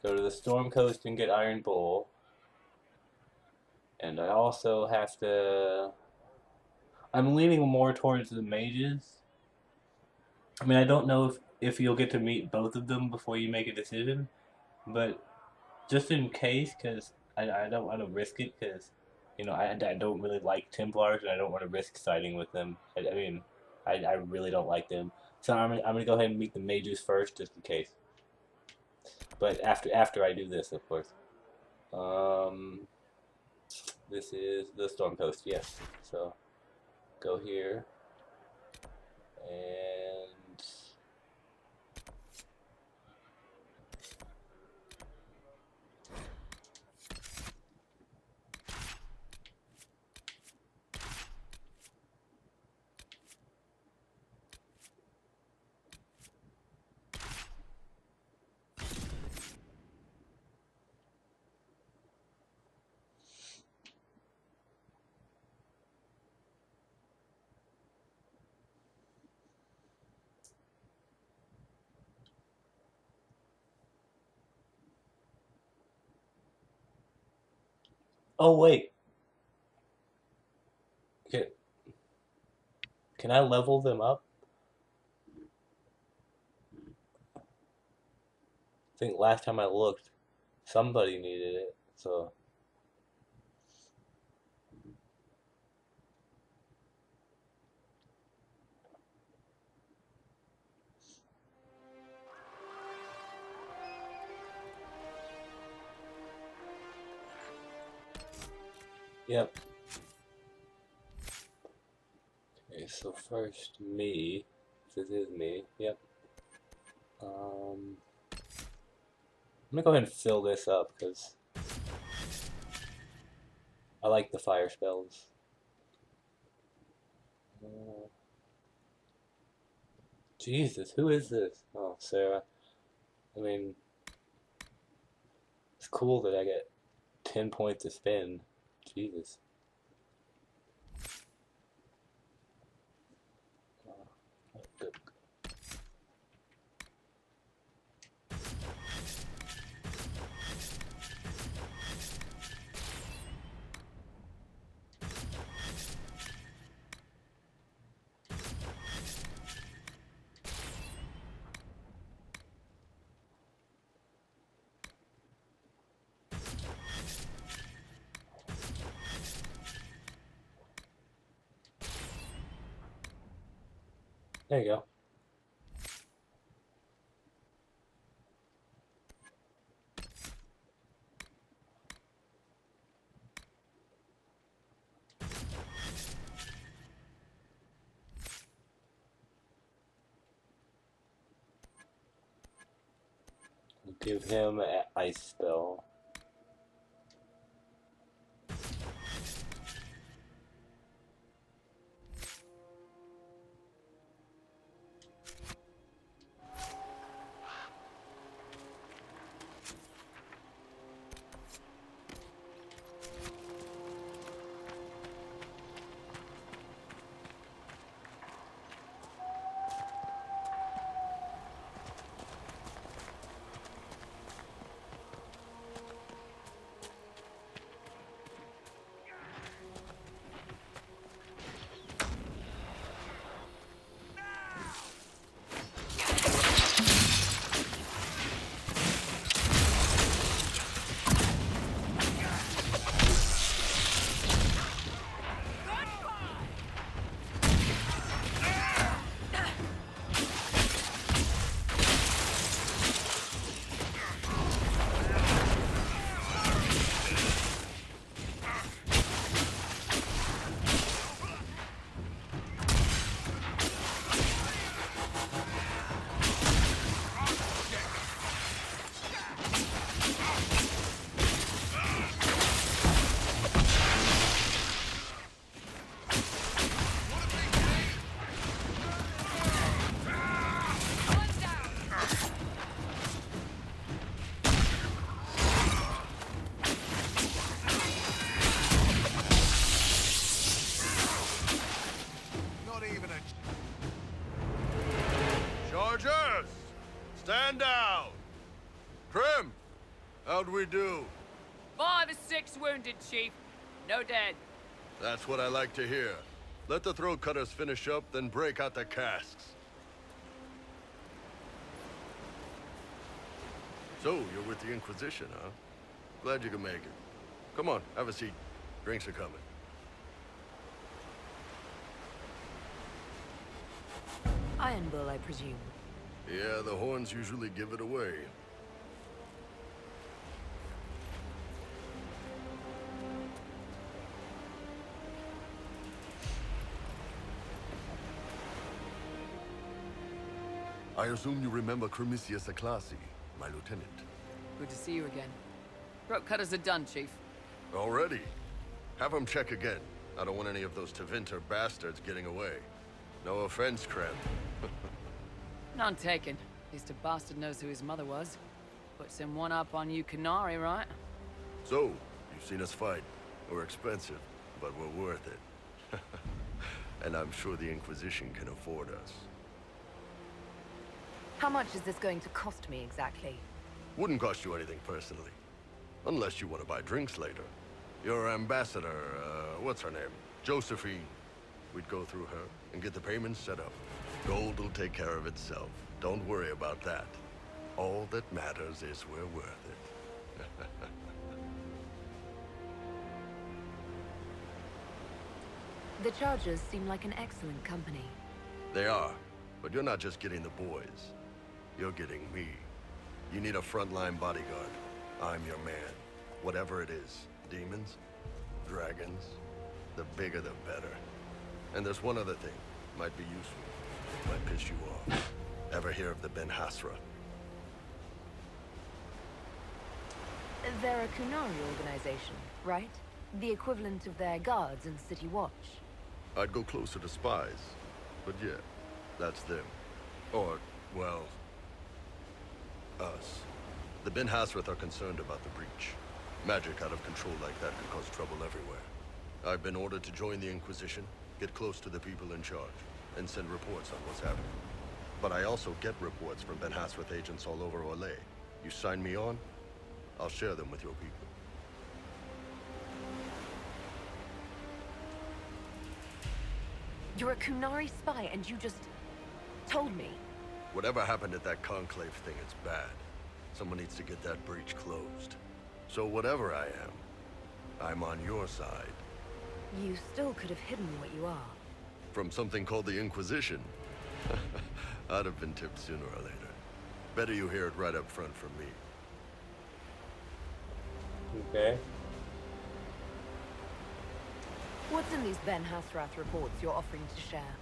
Go to the Storm Coast and get Iron Bull. And I also have to... I'm leaning more towards the mages. I mean, I don't know if you'll get to meet both of them before you make a decision, but just in case, because I don't want to risk it, because, you know, I don't really like Templars, and I don't want to risk siding with them. I mean, I really don't like them. So I'm gonna go ahead and meet the mages first, just in case. But after I do this, of course. This is the Storm Coast, yes. So go here and oh wait. Can I level them up? I think last time I looked, somebody needed it, so... Yep. Okay, so first me. This is me. Yep. I'm gonna go ahead and fill this up because I like the fire spells. Jesus, who is this? Oh, Sarah. I mean, it's cool that I get 10 points to spend. Jesus. Good. There you go. Give him an ice spell. we do? 5 or 6 wounded, Chief. No dead. That's what I like to hear. Let the throat cutters finish up, then break out the casks. So, you're with the Inquisition, huh? Glad you could make it. Come on, have a seat. Drinks are coming. Iron Bull, I presume. Yeah, the horns usually give it away. I assume you remember RPGsus my lieutenant. Good to see you again. Throat cutters are done, Chief. Already? Have him check again. I don't want any of those Tevinter bastards getting away. No offense, Krem. None taken. At least a bastard knows who his mother was. Puts him one up on you Canary, right? So, you've seen us fight. We're expensive, but we're worth it. And I'm sure the Inquisition can afford us. How much is this going to cost me exactly? Wouldn't cost you anything personally. Unless you want to buy drinks later. Your ambassador, what's her name? Josephine. We'd go through her and get the payments set up. Gold will take care of itself. Don't worry about that. All that matters is we're worth it. The Chargers seem like an excellent company. They are, but you're not just getting the boys. You're getting me. You need a frontline bodyguard. I'm your man. Whatever it is. Demons? Dragons? The bigger the better. And there's one other thing. Might be useful. Might piss you off. Ever hear of the Ben Hasra? They're a Kunari organization, right? The equivalent of their guards in City Watch. I'd go closer to spies. But yeah, that's them. Or, well, us. The Ben Hasrath are concerned about the breach. Magic out of control like that could cause trouble everywhere. I've been ordered to join the Inquisition, get close to the people in charge, and send reports on what's happening. But I also get reports from Ben Hasrath agents all over Orlais. You sign me on, I'll share them with your people. You're a Kunari spy and you just told me. Whatever happened at that conclave thing, it's bad. Someone needs to get that breach closed. So whatever I am, I'm on your side. You still could have hidden what you are. From something called the Inquisition. I'd have been tipped sooner or later. Better you hear it right up front from me. Okay. What's in these Ben Hasrath reports you're offering to share?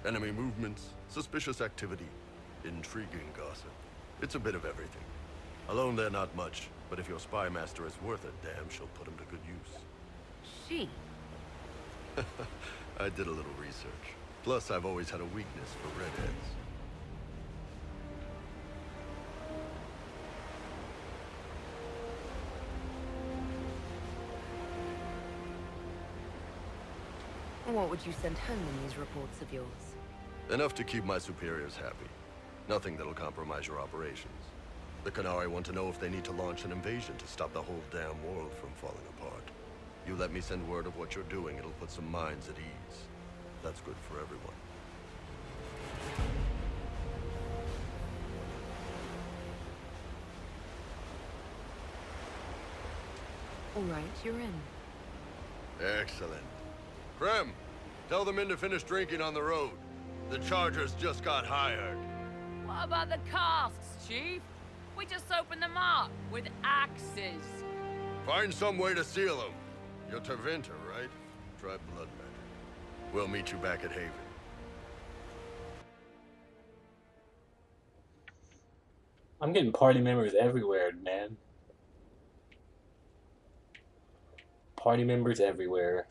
Enemy movements, suspicious activity, intriguing gossip. It's a bit of everything. Alone they're not much, but if your spy master is worth a damn, she'll put him to good use. She? I did a little research. Plus, I've always had a weakness for redheads. What would you send home in these reports of yours? Enough to keep my superiors happy. Nothing that'll compromise your operations. The Canari want to know if they need to launch an invasion to stop the whole damn world from falling apart. You let me send word of what you're doing, it'll put some minds at ease. That's good for everyone. All right, you're in. Excellent. Krem, tell the men to finish drinking on the road. The Chargers just got hired. What about the casks, Chief? We just opened them up with axes. Find some way to seal them. You're Tevinter, right? Try blood matter. We'll meet you back at Haven. I'm getting party members everywhere, man. Party members everywhere.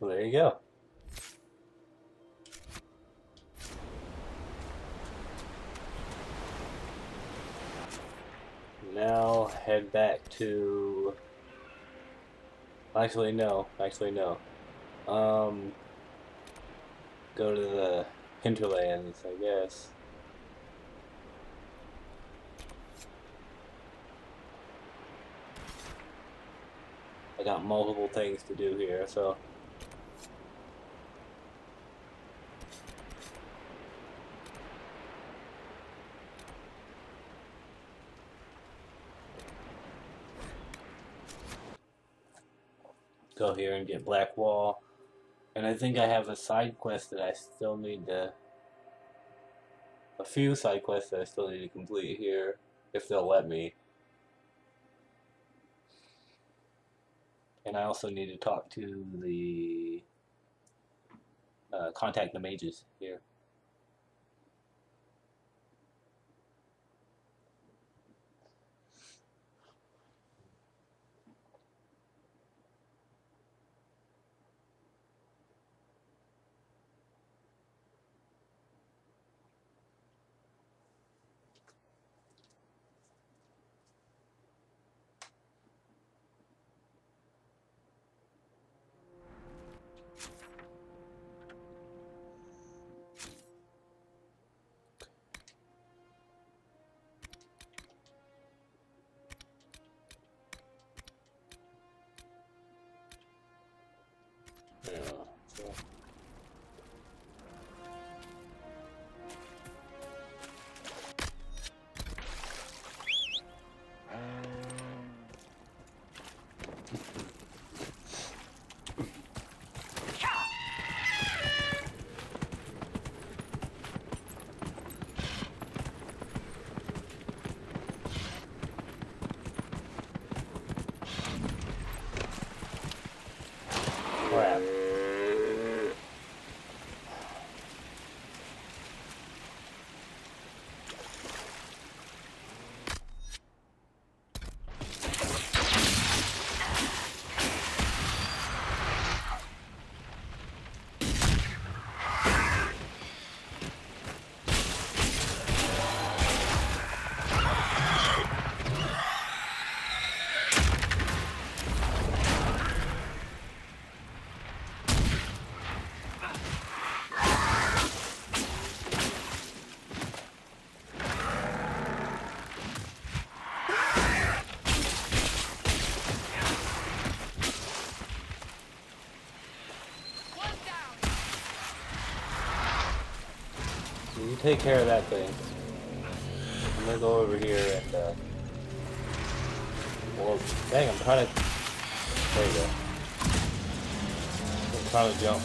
Well, there you go. Now head back to... Actually, no. Go to the hinterlands, I guess. I got multiple things to do here, so... Go here and get Blackwall. And I think I have a side quest that I still need to... A few side quests that I still need to complete here, if they'll let me. And I also need to talk to the... contact the mages here. Crap. You take care of that thing. I'm gonna go over here and, well, dang, I'm trying to... There you go. I'm trying to jump.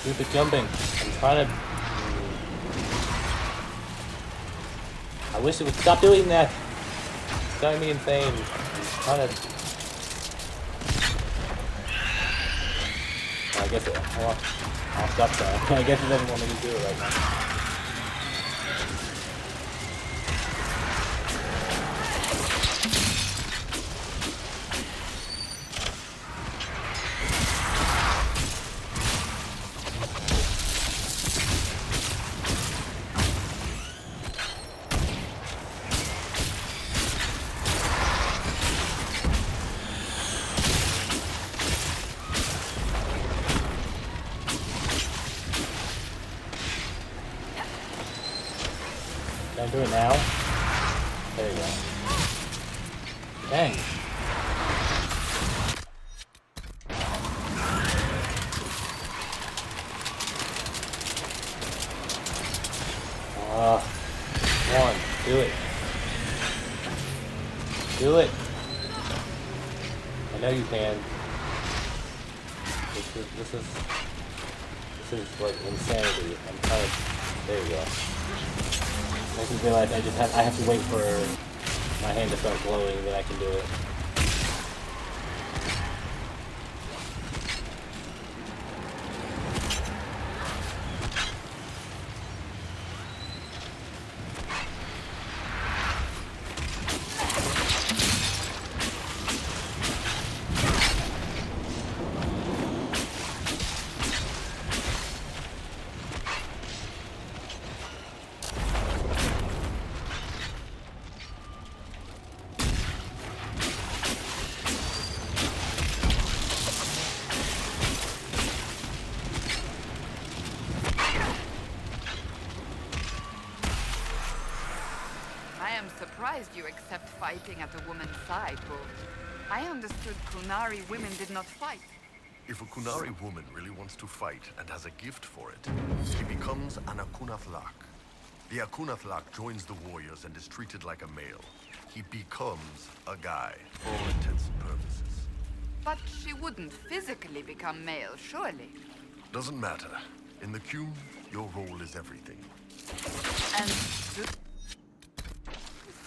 Stupid jumping. I'm trying to... I wish it would stop doing that. It's driving me insane. I'm trying to... I guess it... I'll stop that. I guess it doesn't want me to do it right now. Can I do it now? There you go. Dang. Come on, do it. Do it. I know you can. This is like insanity. I'm trying to... There you go. I just realized I have to wait for my hand to start glowing, then I can do it. I am surprised you accept fighting at a woman's side, Bo. I understood Kunari women did not fight. If a Kunari woman really wants to fight and has a gift for it, she becomes an Akunathlak. The Akunathlak joins the warriors and is treated like a male. He becomes a guy, for all intents and purposes. But she wouldn't physically become male, surely. Doesn't matter. In the Cume, your role is everything. And do you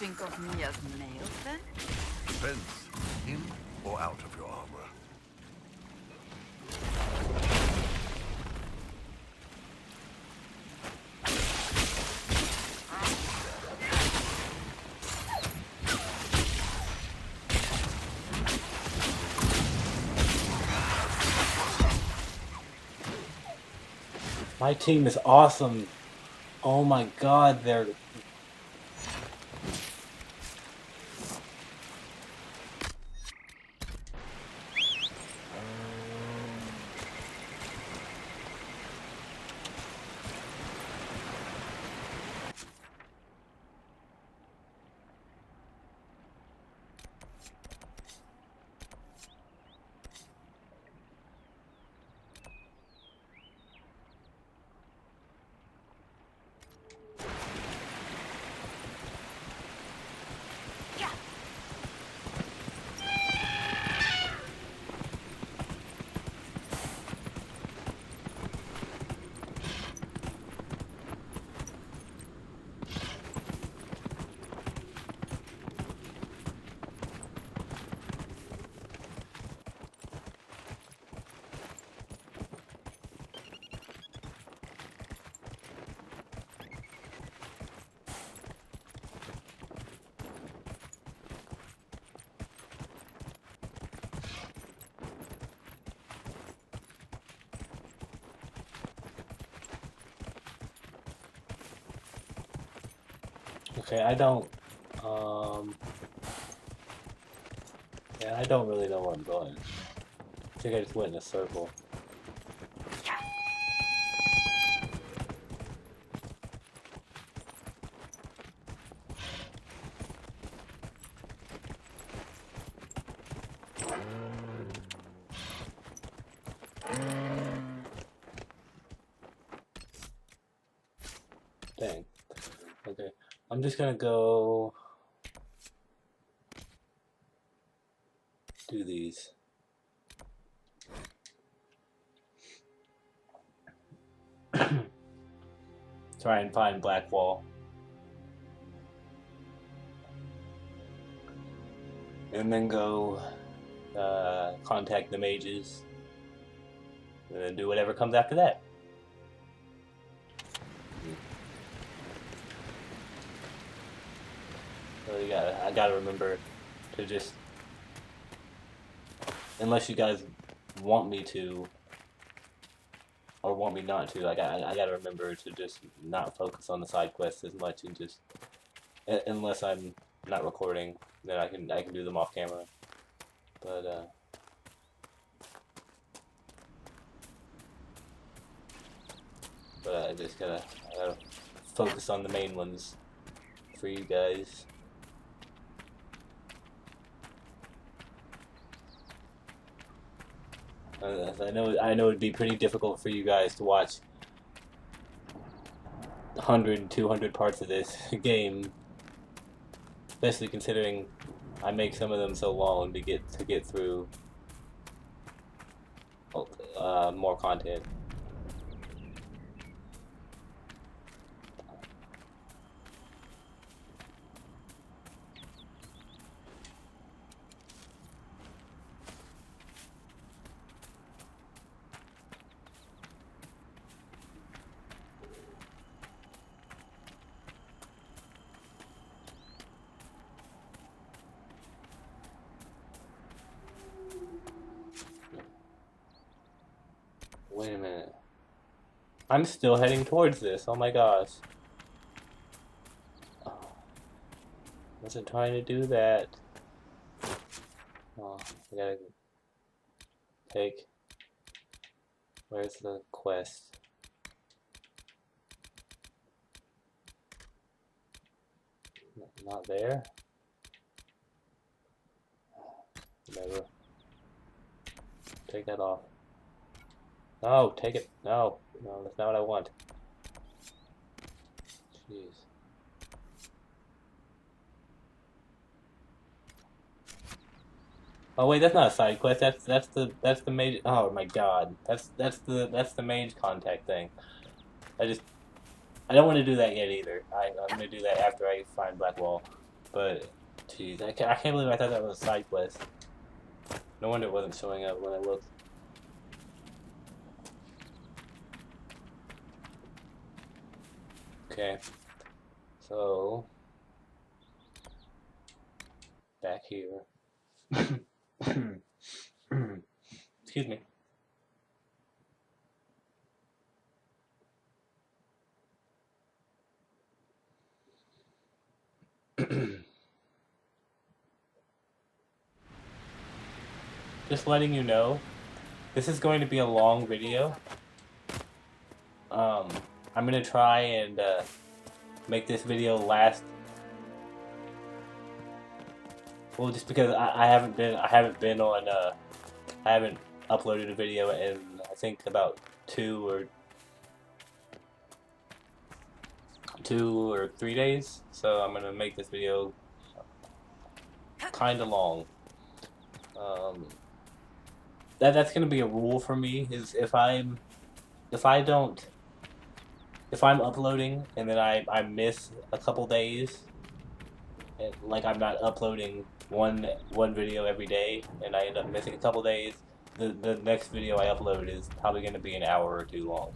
think of me as male, then? Depends. In or out of your armor. My team is awesome. Oh my god, they're... Okay, I don't really know where I'm going. I think I just went in a circle. Dang. Okay. I'm just gonna go do these. Try and find Blackwall. And then go contact the mages. And then do whatever comes after that. So I gotta remember to just, unless you guys want me to, or want me not to, I gotta remember to just not focus on the side quests as much and just, unless I'm not recording, then I can do them off camera. But I gotta focus on the main ones for you guys. I know it'd be pretty difficult for you guys to watch 100, 200 parts of this game, especially considering I make some of them so long to get through more content. I'm still heading towards this. Oh my gosh. Wasn't trying to do that. Oh, I gotta take. Where's the quest? Not there? Never. Take that off. No, take it. No, no, that's not what I want. Jeez. Oh wait, that's not a side quest. That's the mage. Oh my god, that's the mage contact thing. I don't want to do that yet either. I'm gonna do that after I find Blackwall. But jeez, I can't believe I thought that was a side quest. No wonder it wasn't showing up when I looked. Okay, so back here. Excuse me. Just letting you know, this is going to be a long video. I'm gonna try and make this video last. Well, just because I haven't been on I haven't uploaded a video in I think about 2 or 3 days, so I'm gonna make this video kind of long. That's gonna be a rule for me, is if I'm uploading and then I miss a couple days, and like I'm not uploading one video every day and I end up missing a couple days, the next video I upload is probably going to be an hour or 2 long.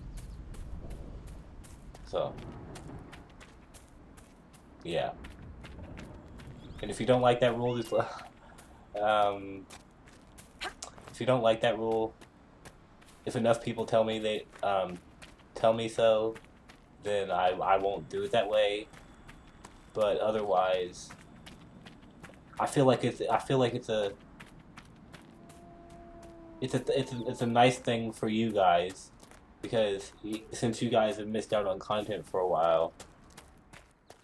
So yeah, and if you don't like that rule, just if you don't like that rule, if enough people tell me so, then I won't do it that way. But otherwise, I feel like it's a nice thing for you guys, because since you guys have missed out on content for a while,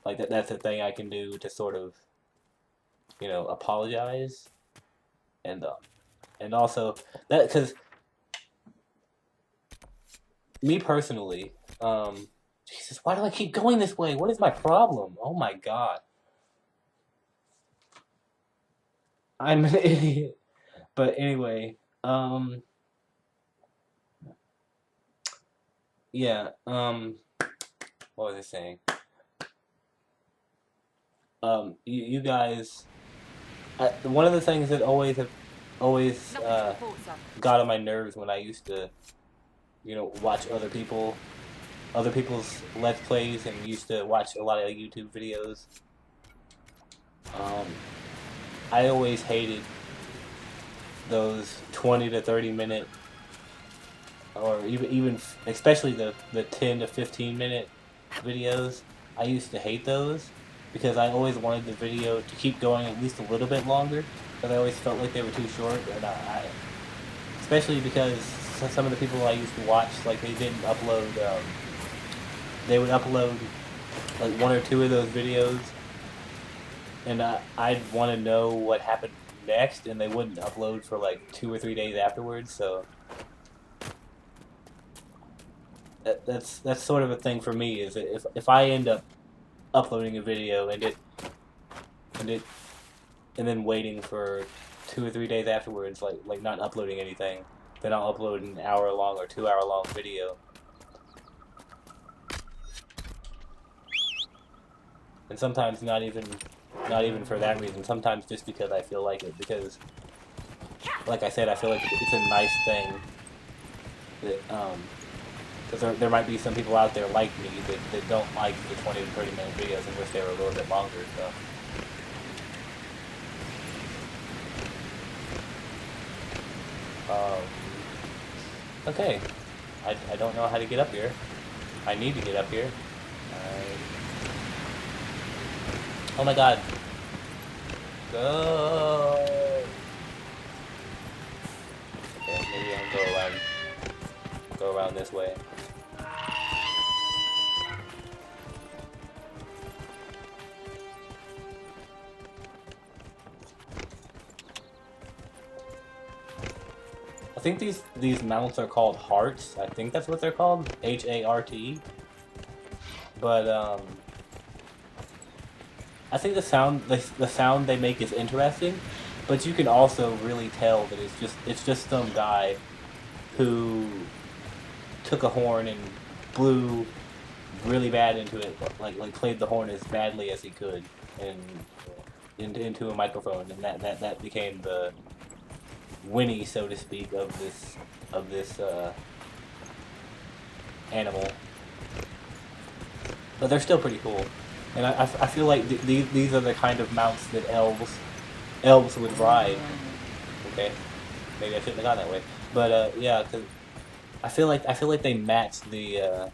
like that's a thing I can do to sort of, you know, apologize, and also that, because me personally, Jesus, why do I keep going this way? What is my problem? Oh my god. I'm an idiot. But anyway, yeah, what was I saying? You guys, one of the things that always got on my nerves when I used to, you know, watch other people's Let's Plays and used to watch a lot of YouTube videos. I always hated those 20 to 30 minute, or even especially the 10 to 15 minute videos. I used to hate those because I always wanted the video to keep going at least a little bit longer, but I always felt like they were too short. And I especially because some of the people I used to watch, like, they didn't upload, they would upload like 1 or 2 of those videos, and I'd want to know what happened next, and they wouldn't upload for like 2 or 3 days afterwards. So that's sort of a thing for me, is that if I end up uploading a video and then waiting for 2 or 3 days afterwards, like not uploading anything, then I'll upload an hour-long or 2-hour-long video. And sometimes not even for that reason. Sometimes just because I feel like it. Because, like I said, I feel like it's a nice thing that, because there might be some people out there like me that don't like the 20 to 30 minute videos and wish they were a little bit longer. So, okay, I don't know how to get up here. I need to get up here. Oh my god. Go! Okay, maybe I'll go around this way. I think these mounts are called hearts. I think that's what they're called. H-A-R-T. But I think the sound they make is interesting, but you can also really tell that it's just some guy who took a horn and blew really bad into it, like played the horn as badly as he could, and into a microphone, and that became the Winnie, so to speak, of this animal. But they're still pretty cool, and I feel like these are the kind of mounts that elves would ride. Okay, maybe I shouldn't have gone that way, but yeah, because I feel like they match the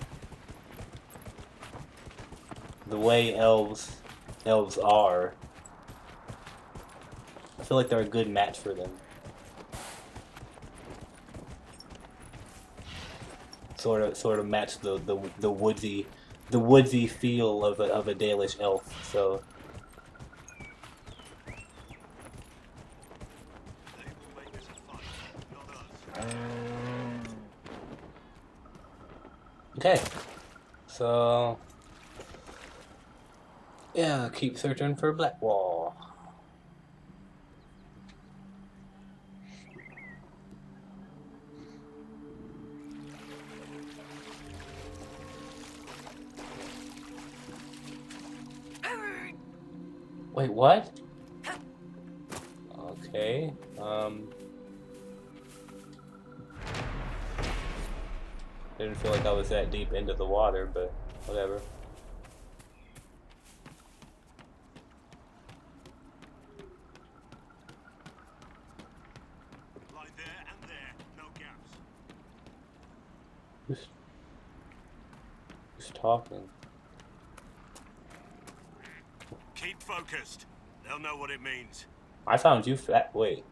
way elves are. I feel like they're a good match for them. Sort of match the woodsy feel of a Dalish elf. So okay, so yeah, keep searching for Blackwall. Wait, what? Okay, didn't feel like I was that deep into the water, but whatever. Lie there and there, no gaps. Who's talking? Keep focused. They'll know what it means. I found you fat. Wait,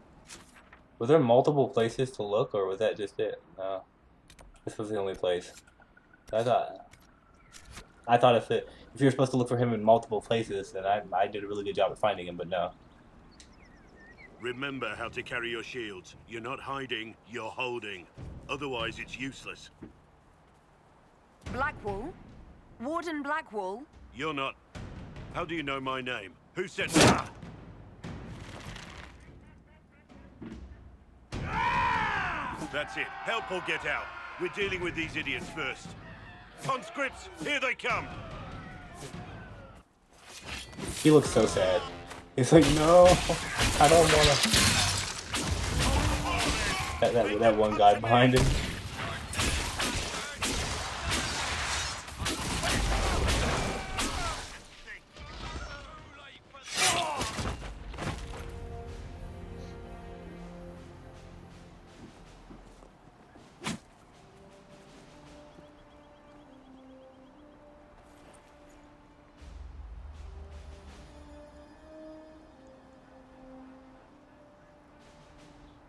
were there multiple places to look, or was that just it? No, this was the only place. I thought if you're supposed to look for him in multiple places, then I did a really good job at finding him, but no. Remember how to carry your shields. You're not hiding, you're holding. Otherwise, it's useless. Blackwall? Warden Blackwall? You're not... How do you know my name? Who said... That's it. Help or get out. We're dealing with these idiots first. Conscripts, here they come! He looks so sad. He's like, no, I don't wanna... That one guy behind him.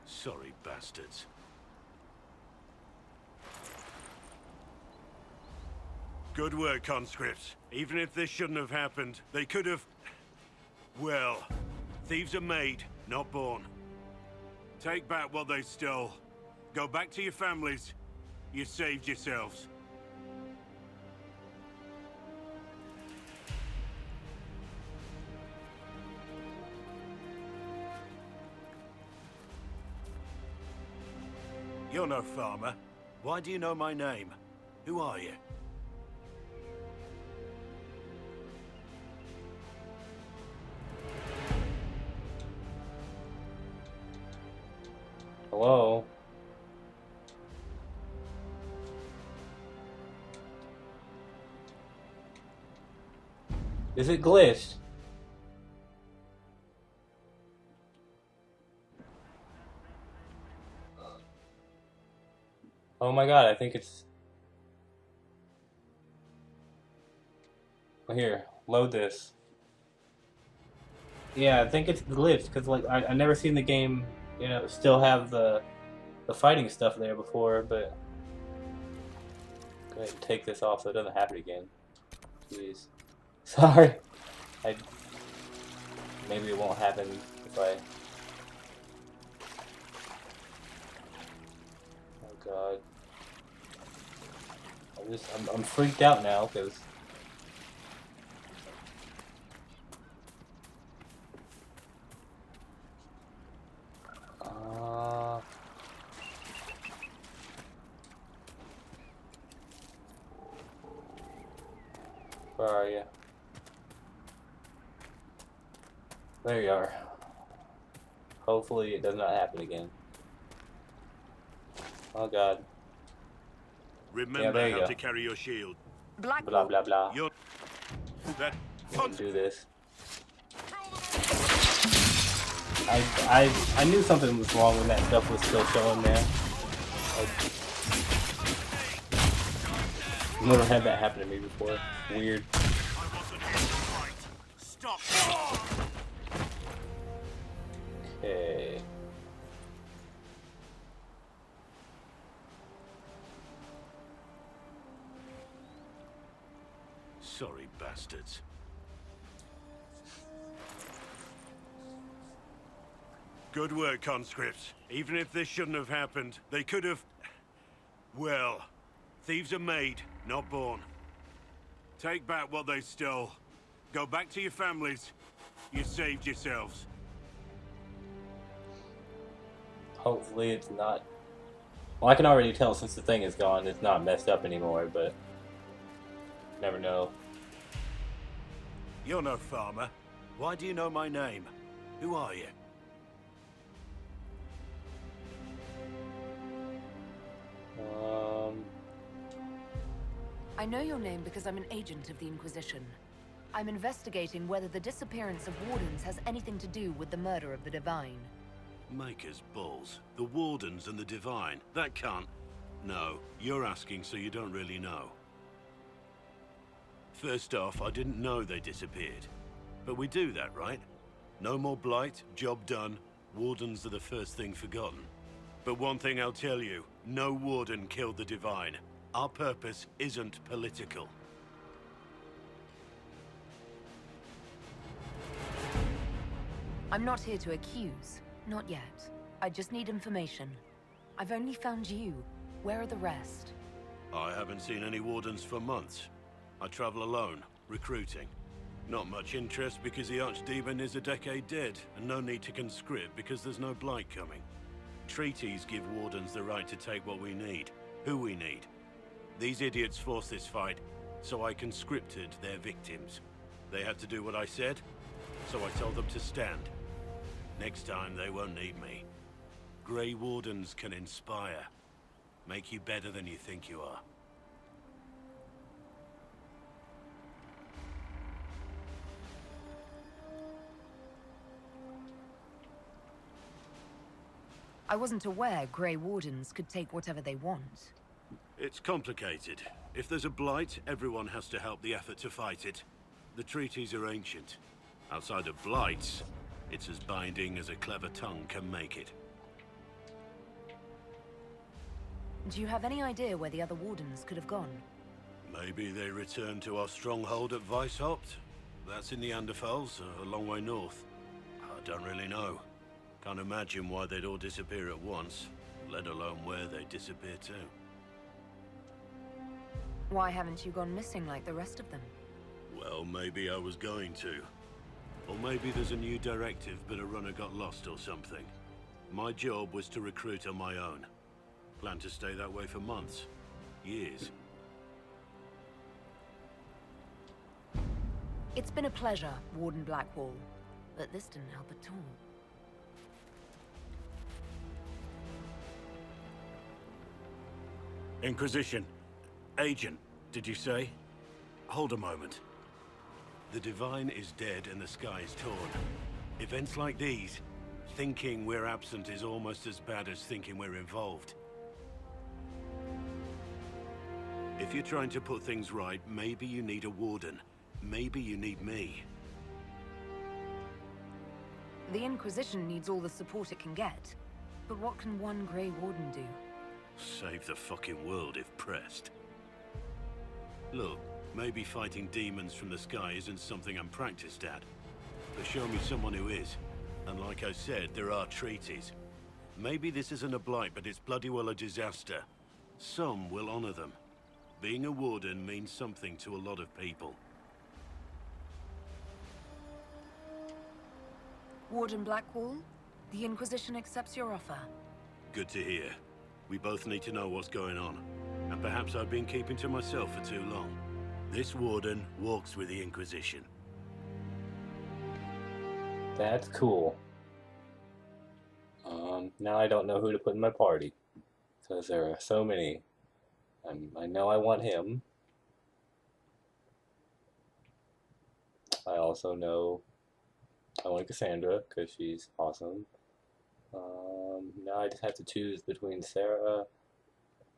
Sorry, bastards. Good work, conscripts. Even if this shouldn't have happened, they could have... Well, thieves are made, not born. Take back what they stole. Go back to your families. You saved yourselves. You're no farmer. Why do you know my name? Who are you? Hello? Is it glitched? Oh my god, I think it's... Here, load this. Yeah, I think it's glitched because like I never seen the game, you know, still have the fighting stuff there before, but go ahead and take this off so it doesn't happen again. Jeez. Sorry. Maybe it won't happen if I... Oh god. I'm freaked out now because... Where are you? There you are. Hopefully it does not happen again. Oh god. Remember how to carry your shield. Blah blah blah. You're... That... Do this. I knew something was wrong when that stuff was still showing there. I've never had that happen to me before. It's weird. Stop. Okay. Sorry, bastards. Good work, conscripts. Even if this shouldn't have happened, they could have... Well, thieves are made, not born. Take back what they stole. Go back to your families. You saved yourselves. Hopefully it's not... Well, I can already tell since the thing is gone, it's not messed up anymore, but... Never know. You're no farmer. Why do you know my name? Who are you? I know your name because I'm an agent of the Inquisition. I'm investigating whether the disappearance of Wardens has anything to do with the murder of the Divine. Maker's balls. The Wardens and the Divine. That can't... No, you're asking so you don't really know. First off, I didn't know they disappeared. But we do that, right? No more blight, job done. Wardens are the first thing forgotten. But one thing I'll tell you, no Warden killed the Divine. Our purpose isn't political. I'm not here to accuse. Not yet. I just need information. I've only found you. Where are the rest? I haven't seen any Wardens for months. I travel alone, recruiting. Not much interest because the Archdemon is a decade dead, and no need to conscript because there's no blight coming. Treaties give Wardens the right to take what we need, who we need. These idiots forced this fight, so I conscripted their victims. They had to do what I said, so I told them to stand. Next time, they won't need me. Grey Wardens can inspire. Make you better than you think you are. I wasn't aware Grey Wardens could take whatever they want. It's complicated. If there's a blight, everyone has to help the effort to fight it. The treaties are ancient. Outside of blights, it's as binding as a clever tongue can make it. Do you have any idea where the other Wardens could have gone? Maybe they returned to our stronghold at Weishaupt? That's in the Anderfels, a long way north. I don't really know. Can't imagine why they'd all disappear at once, let alone where they'd disappear to. Why haven't you gone missing like the rest of them? Well, maybe I was going to. Or maybe there's a new directive, but a runner got lost or something. My job was to recruit on my own. Plan to stay that way for months. Years. It's been a pleasure, Warden Blackwall. But this didn't help at all. Inquisition. Agent, did you say? Hold a moment. The Divine is dead and the sky is torn. Events like these, thinking we're absent is almost as bad as thinking we're involved. If you're trying to put things right, maybe you need a Warden. maybe you need me. The Inquisition needs all the support it can get. But what can one Grey Warden do? Save the fucking world if pressed. Look, maybe fighting demons from the sky isn't something I'm practiced at. But show me someone who is. And like I said, there are treaties. Maybe this isn't a blight, but it's bloody well a disaster. Some will honor them. Being a warden means something to a lot of people. Warden Blackwall, the Inquisition accepts your offer. Good to hear. We both need to know what's going on. And perhaps I've been keeping to myself for too long. This warden walks with the Inquisition. That's cool. Now I don't know who to put in my party. Because there are so many. I know I want him. I also know I want Cassandra, because she's awesome. Now I just have to choose between Sarah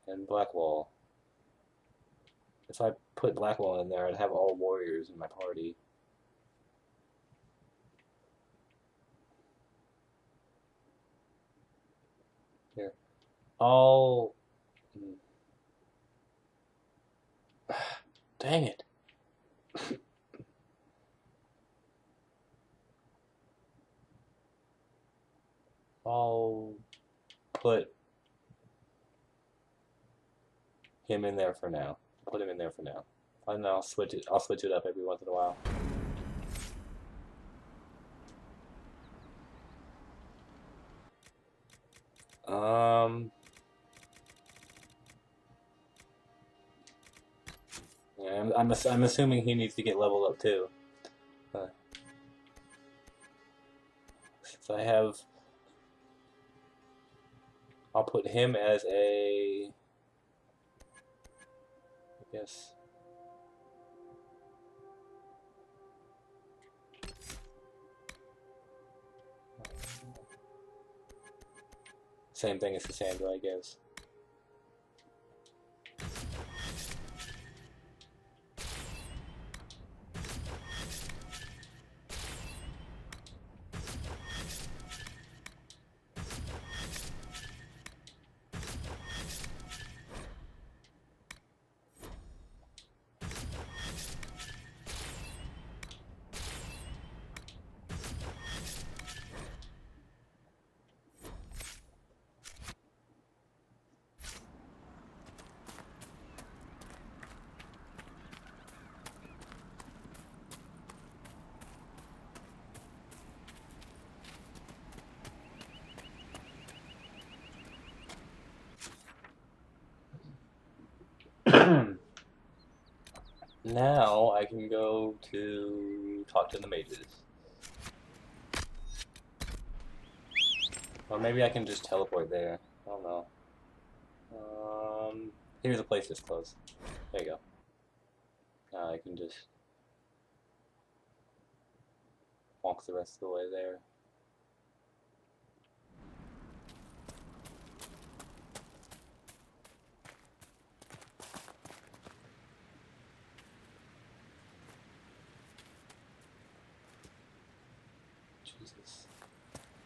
and Blackwall. If I put Blackwall in there, I'd have all warriors in my party. Here. I'll... Dang it. I'll put him in there for now. Put him in there for now. And I'll switch it up every once in a while. Yeah, I'm assuming he needs to get leveled up too. So I'll put him as a, I guess, same thing as Cassandra, I guess. Now I can go to talk to the mages. Or maybe I can just teleport there. I don't know. Here's a place that's close. There you go. Now I can just walk the rest of the way there.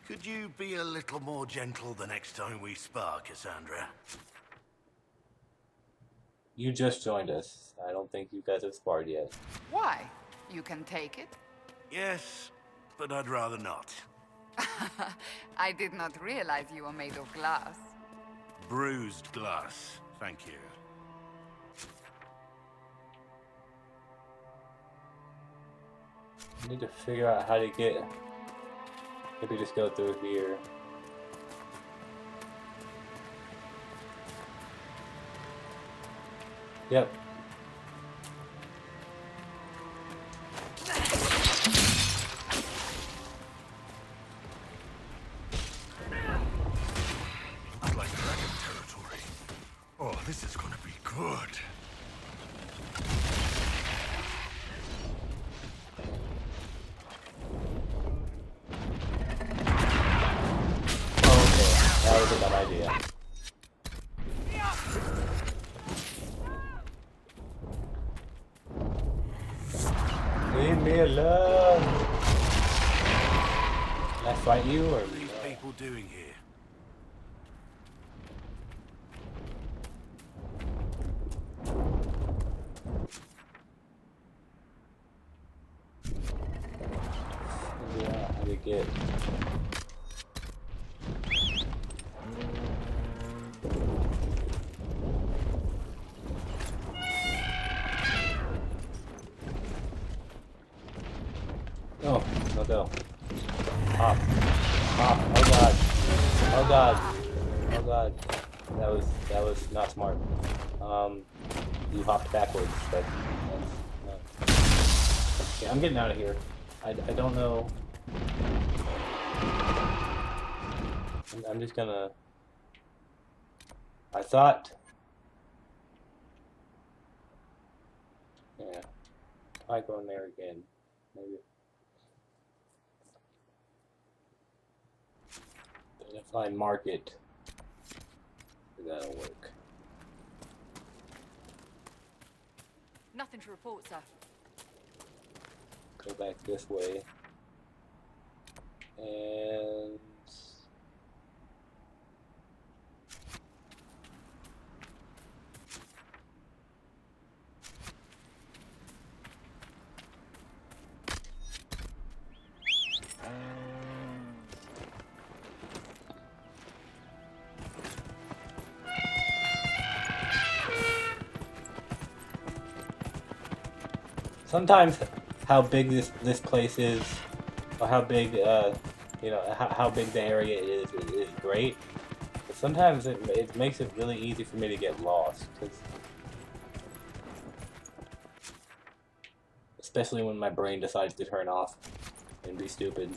Could you be a little more gentle the next time we spar, Cassandra? You just joined us. I don't think you guys have sparred yet. Why? You can take it? Yes, but I'd rather not. I did not realize you were made of glass. Bruised glass, thank you. I need to figure out how to get... Maybe just go through here. Yep. I like dragon territory. Oh, this is gonna be good. That was a dumb idea. Leave me alone. Can I fight you or What are these people doing here? Yeah, how do you get? Oh, no go. Pop. Pop. Oh god. Oh god. Oh god. That was not smart. You hopped backwards. That's okay, I'm getting out of here. I don't know. I'm just gonna. I thought. Yeah. I go in there again. Maybe. And if I mark it, that'll work. Nothing to report, sir. Go back this way. And sometimes how big this place is, or how big you know how big the area is great. But sometimes it makes it really easy for me to get lost, especially when my brain decides to turn off and be stupid.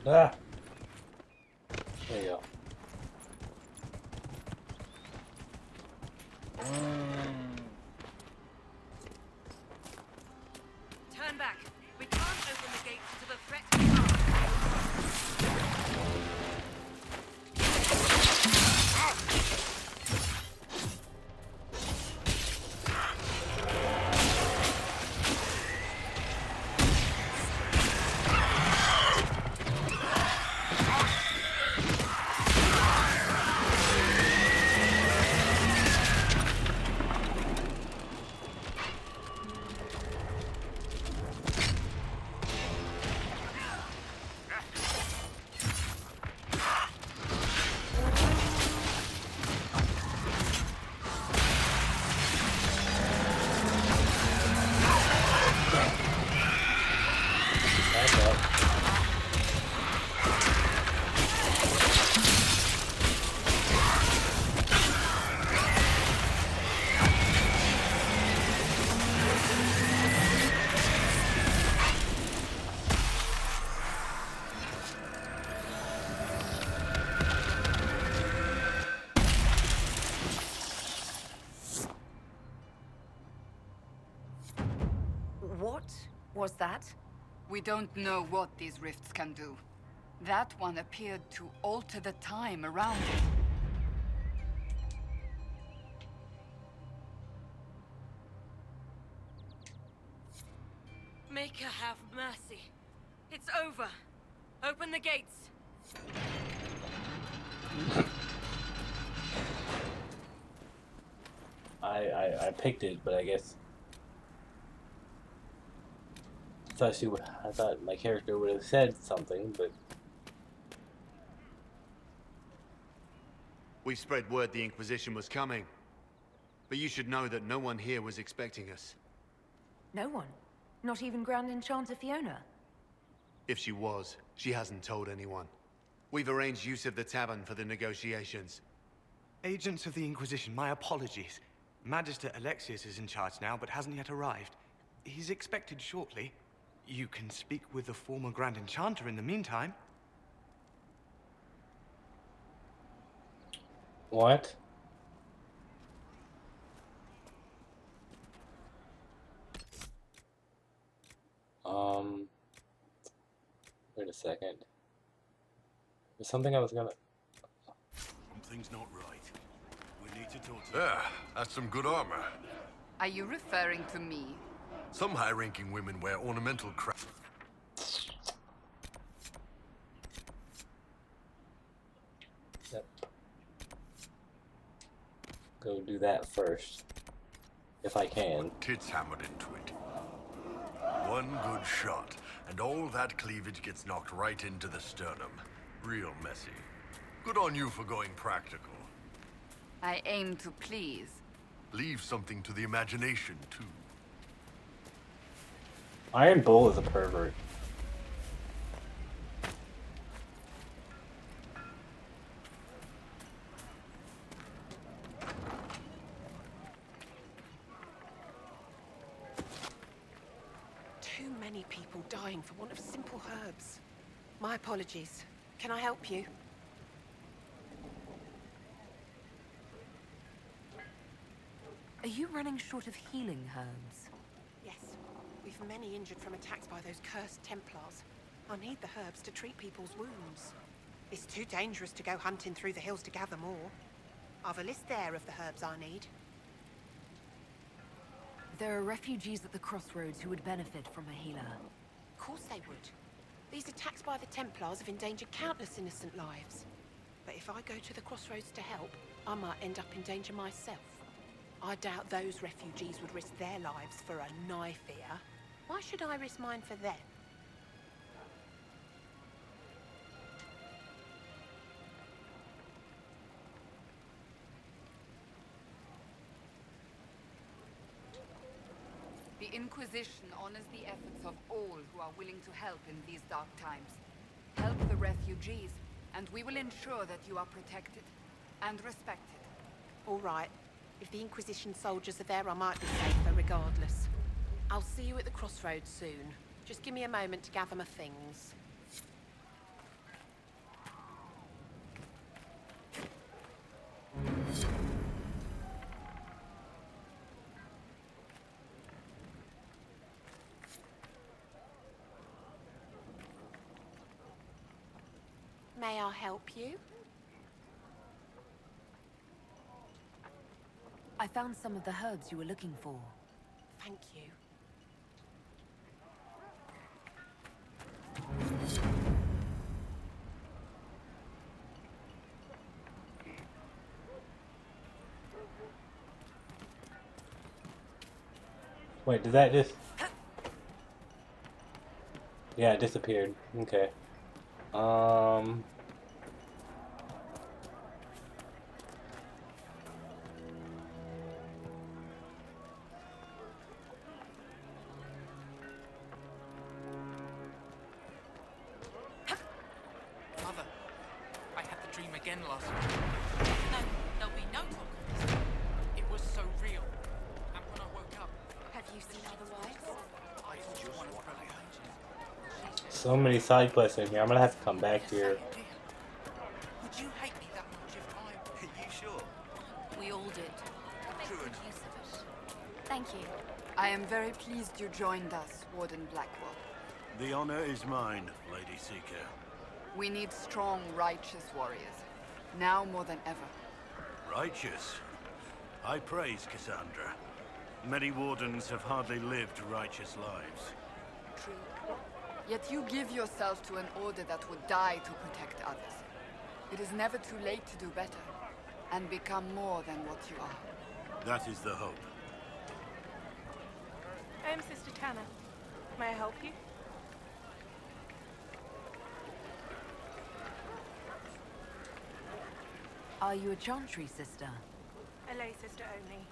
Ah! There you go. Turn back. We can't open the gates to the threat. What was that? We don't know what these rifts can do. That one appeared to alter the time around it. Make her have mercy. It's over. Open the gates. I picked it, but I guess I thought my character would have said something, but We spread word the Inquisition was coming. But you should know that no one here was expecting us. No one? Not even Grand Enchanter Fiona? If she was, she hasn't told anyone. We've arranged use of the tavern for the negotiations. Agents of the Inquisition, my apologies. Magister Alexius is in charge now, but hasn't yet arrived. He's expected shortly. You can speak with the former Grand Enchanter in the meantime. what? Wait a second. There's something I was gonna. Something's not right. We need to talk to Yeah, that's some good armor. Are you referring to me? Some high-ranking women wear ornamental crap. Yep. Go do that first, if I can. Tits hammered into it. One good shot, and all that cleavage gets knocked right into the sternum. Real messy. Good on you for going practical. I aim to please. Leave something to the imagination, too. Iron Bull is a pervert. Too many people dying for want of simple herbs. My apologies. Can I help you? Are you running short of healing herbs? Yes. We've many injured from attacks by those cursed Templars. I need the herbs to treat people's wounds. It's too dangerous to go hunting through the hills to gather more. I've a list there of the herbs I need. There are refugees at the crossroads who would benefit from a healer. Of course they would. These attacks by the Templars have endangered countless innocent lives. But if I go to the crossroads to help, I might end up in danger myself. I doubt those refugees would risk their lives for a knife here. Why should I risk mine for them? The Inquisition honors the efforts of all who are willing to help in these dark times. Help the refugees, and we will ensure that you are protected and respected. All right. If the Inquisition soldiers are there, I might be safer regardless. I'll see you at the crossroads soon. Just give me a moment to gather my things. May I help you? I found some of the herbs you were looking for. Thank you. Wait, did that just... Yeah, it disappeared. Okay. Mother, I had the dream again last night. No, there'll be no talk of this. It was so real. And when I woke up... Have you seen otherwise? I just wanted to pray. So many side quests in here. I'm gonna have to come back here. Would you hate me that much if I... Are you sure? We all did. True Make good use of it. Thank you. I am very pleased you joined us, Warden Blackwell. The honor is mine, Lady Seeker. We need strong, righteous warriors. Now more than ever. Righteous? I praise Cassandra. Many wardens have hardly lived righteous lives. True. Yet you give yourself to an order that would die to protect others. It is never too late to do better, and become more than what you are. That is the hope. I'm Sister Tanner. May I help you? Are you a chantry sister? A lay sister only.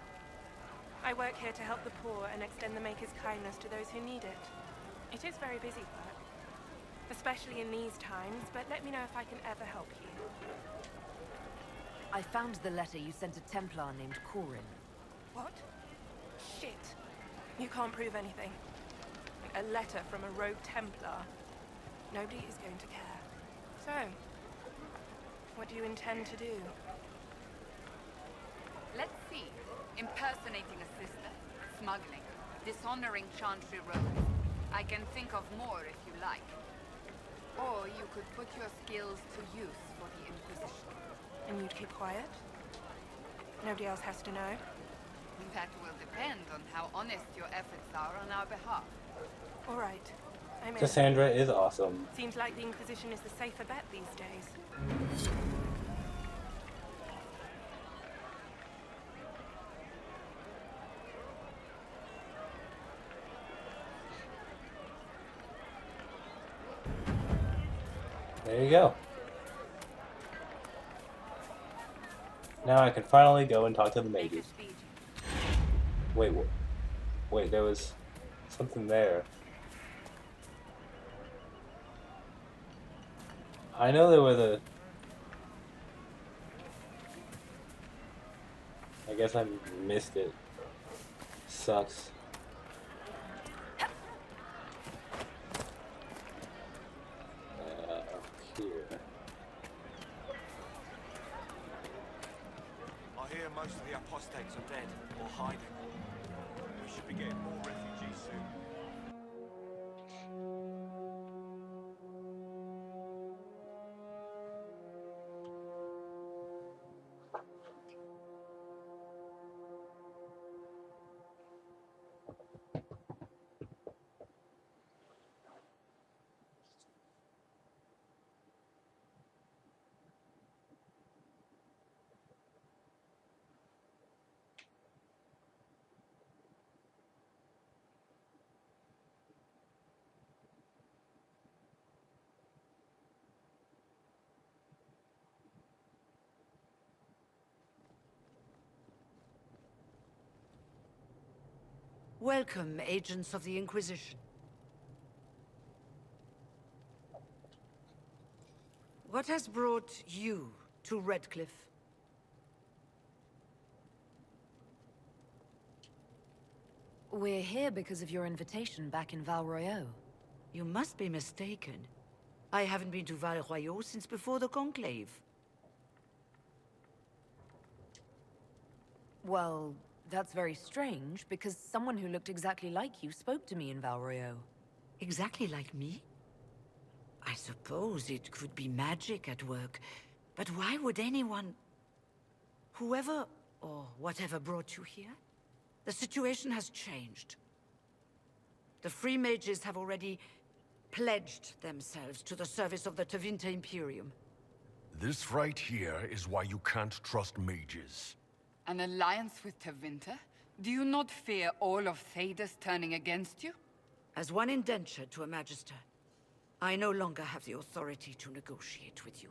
I work here to help the poor and extend the Maker's kindness to those who need it. It is very busy work, especially in these times, but let me know if I can ever help you. I found the letter you sent a Templar named Corin. What? Shit. You can't prove anything. A letter from a rogue Templar. Nobody is going to care. So, what do you intend to do? Let's see. Impersonating a sister, smuggling, dishonoring Chantry rogues. I can think of more if you like. Or you could put your skills to use for the Inquisition. And you'd keep quiet? Nobody else has to know? That will depend on how honest your efforts are on our behalf. All right. I'm in. Cassandra is awesome. Seems like the Inquisition is the safer bet these days. There you go. Now I can finally go and talk to the mages. Wait, wait, there was something there. I know there were the... I guess I missed it. Sucks. Here. I hear most of the apostates are dead or hiding. We should be getting more refugees soon. Welcome, agents of the Inquisition. What has brought you to Redcliffe? We're here because of your invitation back in Val Royeaux. You must be mistaken. I haven't been to Val Royeaux since before the Conclave. Well, that's very strange, because someone who looked exactly like you spoke to me in Val Royeaux. Exactly like me? I suppose it could be magic at work, but why would anyone... Whoever or whatever brought you here? The situation has changed. The Free Mages have already pledged themselves to the service of the Tevinter Imperium. This right here is why you can't trust mages. An alliance with Tevinter? Do you not fear all of Thedas turning against you? As one indentured to a Magister, I no longer have the authority to negotiate with you.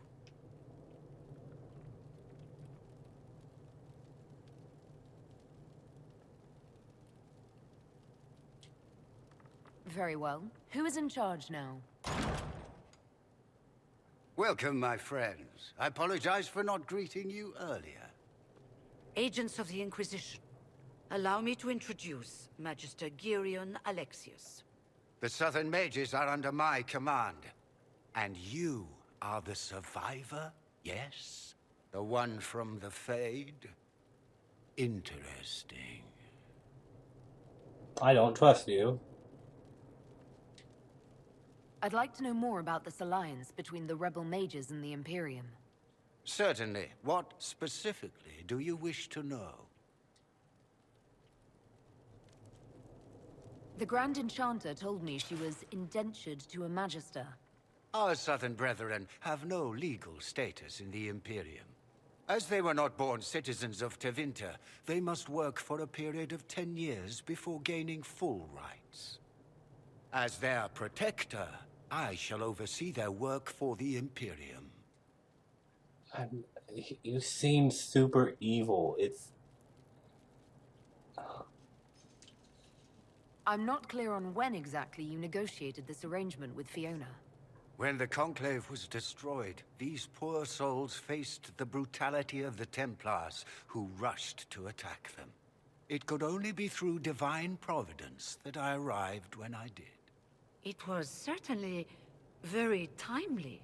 Very well. Who is in charge now? Welcome, my friends. I apologize for not greeting you earlier. Agents of the Inquisition, allow me to introduce Magister Girion Alexius. The Southern Mages are under my command. And you are the survivor, yes? The one from the Fade? Interesting. I don't trust you. I'd like to know more about this alliance between the rebel mages and the Imperium. Certainly. What specifically do you wish to know? The Grand Enchanter told me she was indentured to a Magister. Our Southern brethren have no legal status in the Imperium. As they were not born citizens of Tevinter, they must work for a period of 10 years before gaining full rights. As their protector, I shall oversee their work for the Imperium. You seem super evil. I'm not clear on when exactly you negotiated this arrangement with Fiona. When the Conclave was destroyed, these poor souls faced the brutality of the Templars, who rushed to attack them. It could only be through divine providence that I arrived when I did. It was certainly very timely.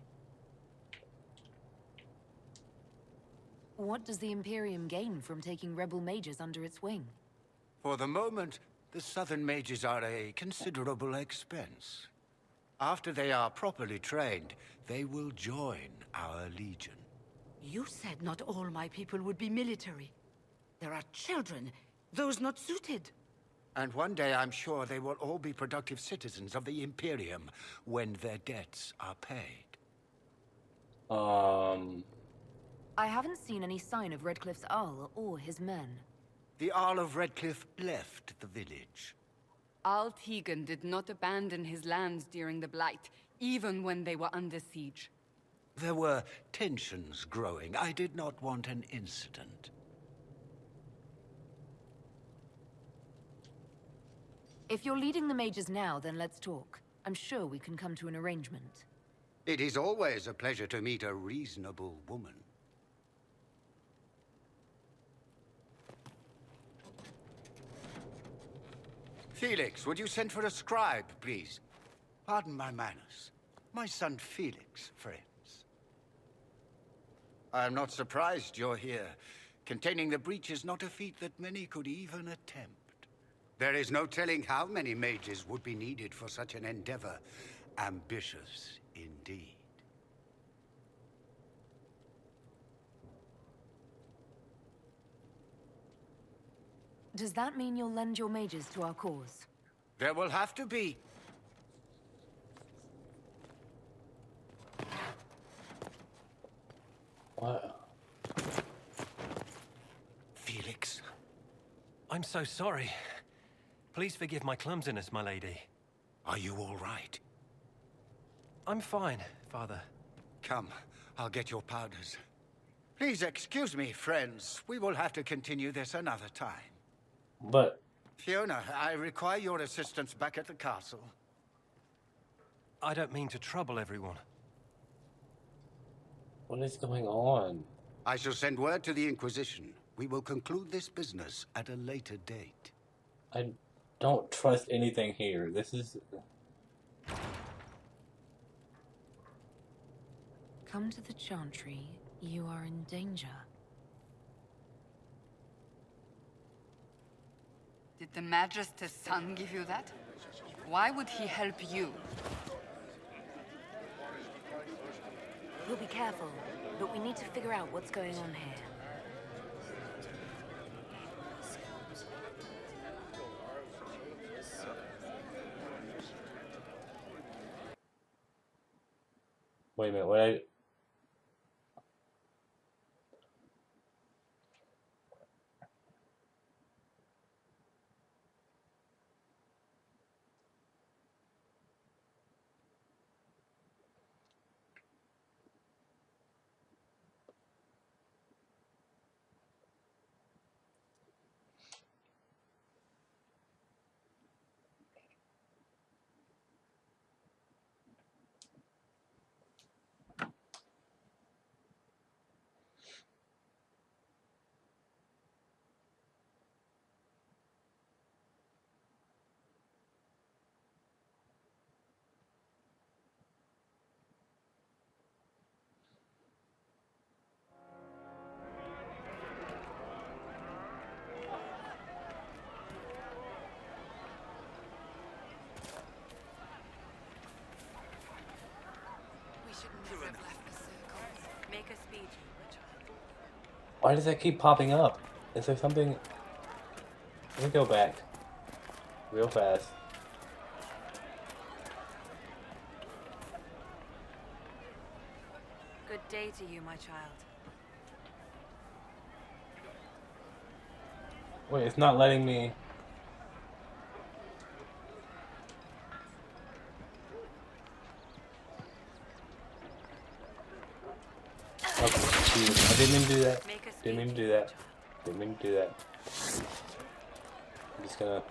What does the Imperium gain from taking rebel mages under its wing? For the moment, the Southern mages are a considerable expense. After they are properly trained, they will join our legion. You said not all my people would be military. There are children, those not suited. And one day I'm sure they will all be productive citizens of the Imperium when their debts are paid. I haven't seen any sign of Redcliffe's Arl or his men. The Arl of Redcliffe left the village. Al Tegan did not abandon his lands during the Blight, even when they were under siege. There were tensions growing. I did not want an incident. If you're leading the mages now, then let's talk. I'm sure we can come to an arrangement. It is always a pleasure to meet a reasonable woman. Felix, would you send for a scribe, please? Pardon my manners. My son Felix, friends. I am not surprised you're here. Containing the breach is not a feat that many could even attempt. There is no telling how many mages would be needed for such an endeavor. Ambitious, indeed. Does that mean you'll lend your mages to our cause? There will have to be. What? Felix. I'm so sorry. Please forgive my clumsiness, my lady. Are you all right? I'm fine, Father. Come, I'll get your powders. Please excuse me, friends. We will have to continue this another time. But... Fiona, I require your assistance back at the castle. I don't mean to trouble everyone. What is going on? I shall send word to the Inquisition. We will conclude this business at a later date. I don't trust anything here. This is... Come to the Chantry. You are in danger. Did the Magister's son give you that? Why would he help you? We'll be careful, but we need to figure out what's going on here. Wait a minute, what Make a speech. Why does that keep popping up? Is there something... Let me go back. Real fast. Good day to you, my child. Wait, it's not letting me... Okay, I didn't mean to do that. Didn't mean to do that. Didn't mean to do that. I'm just gonna...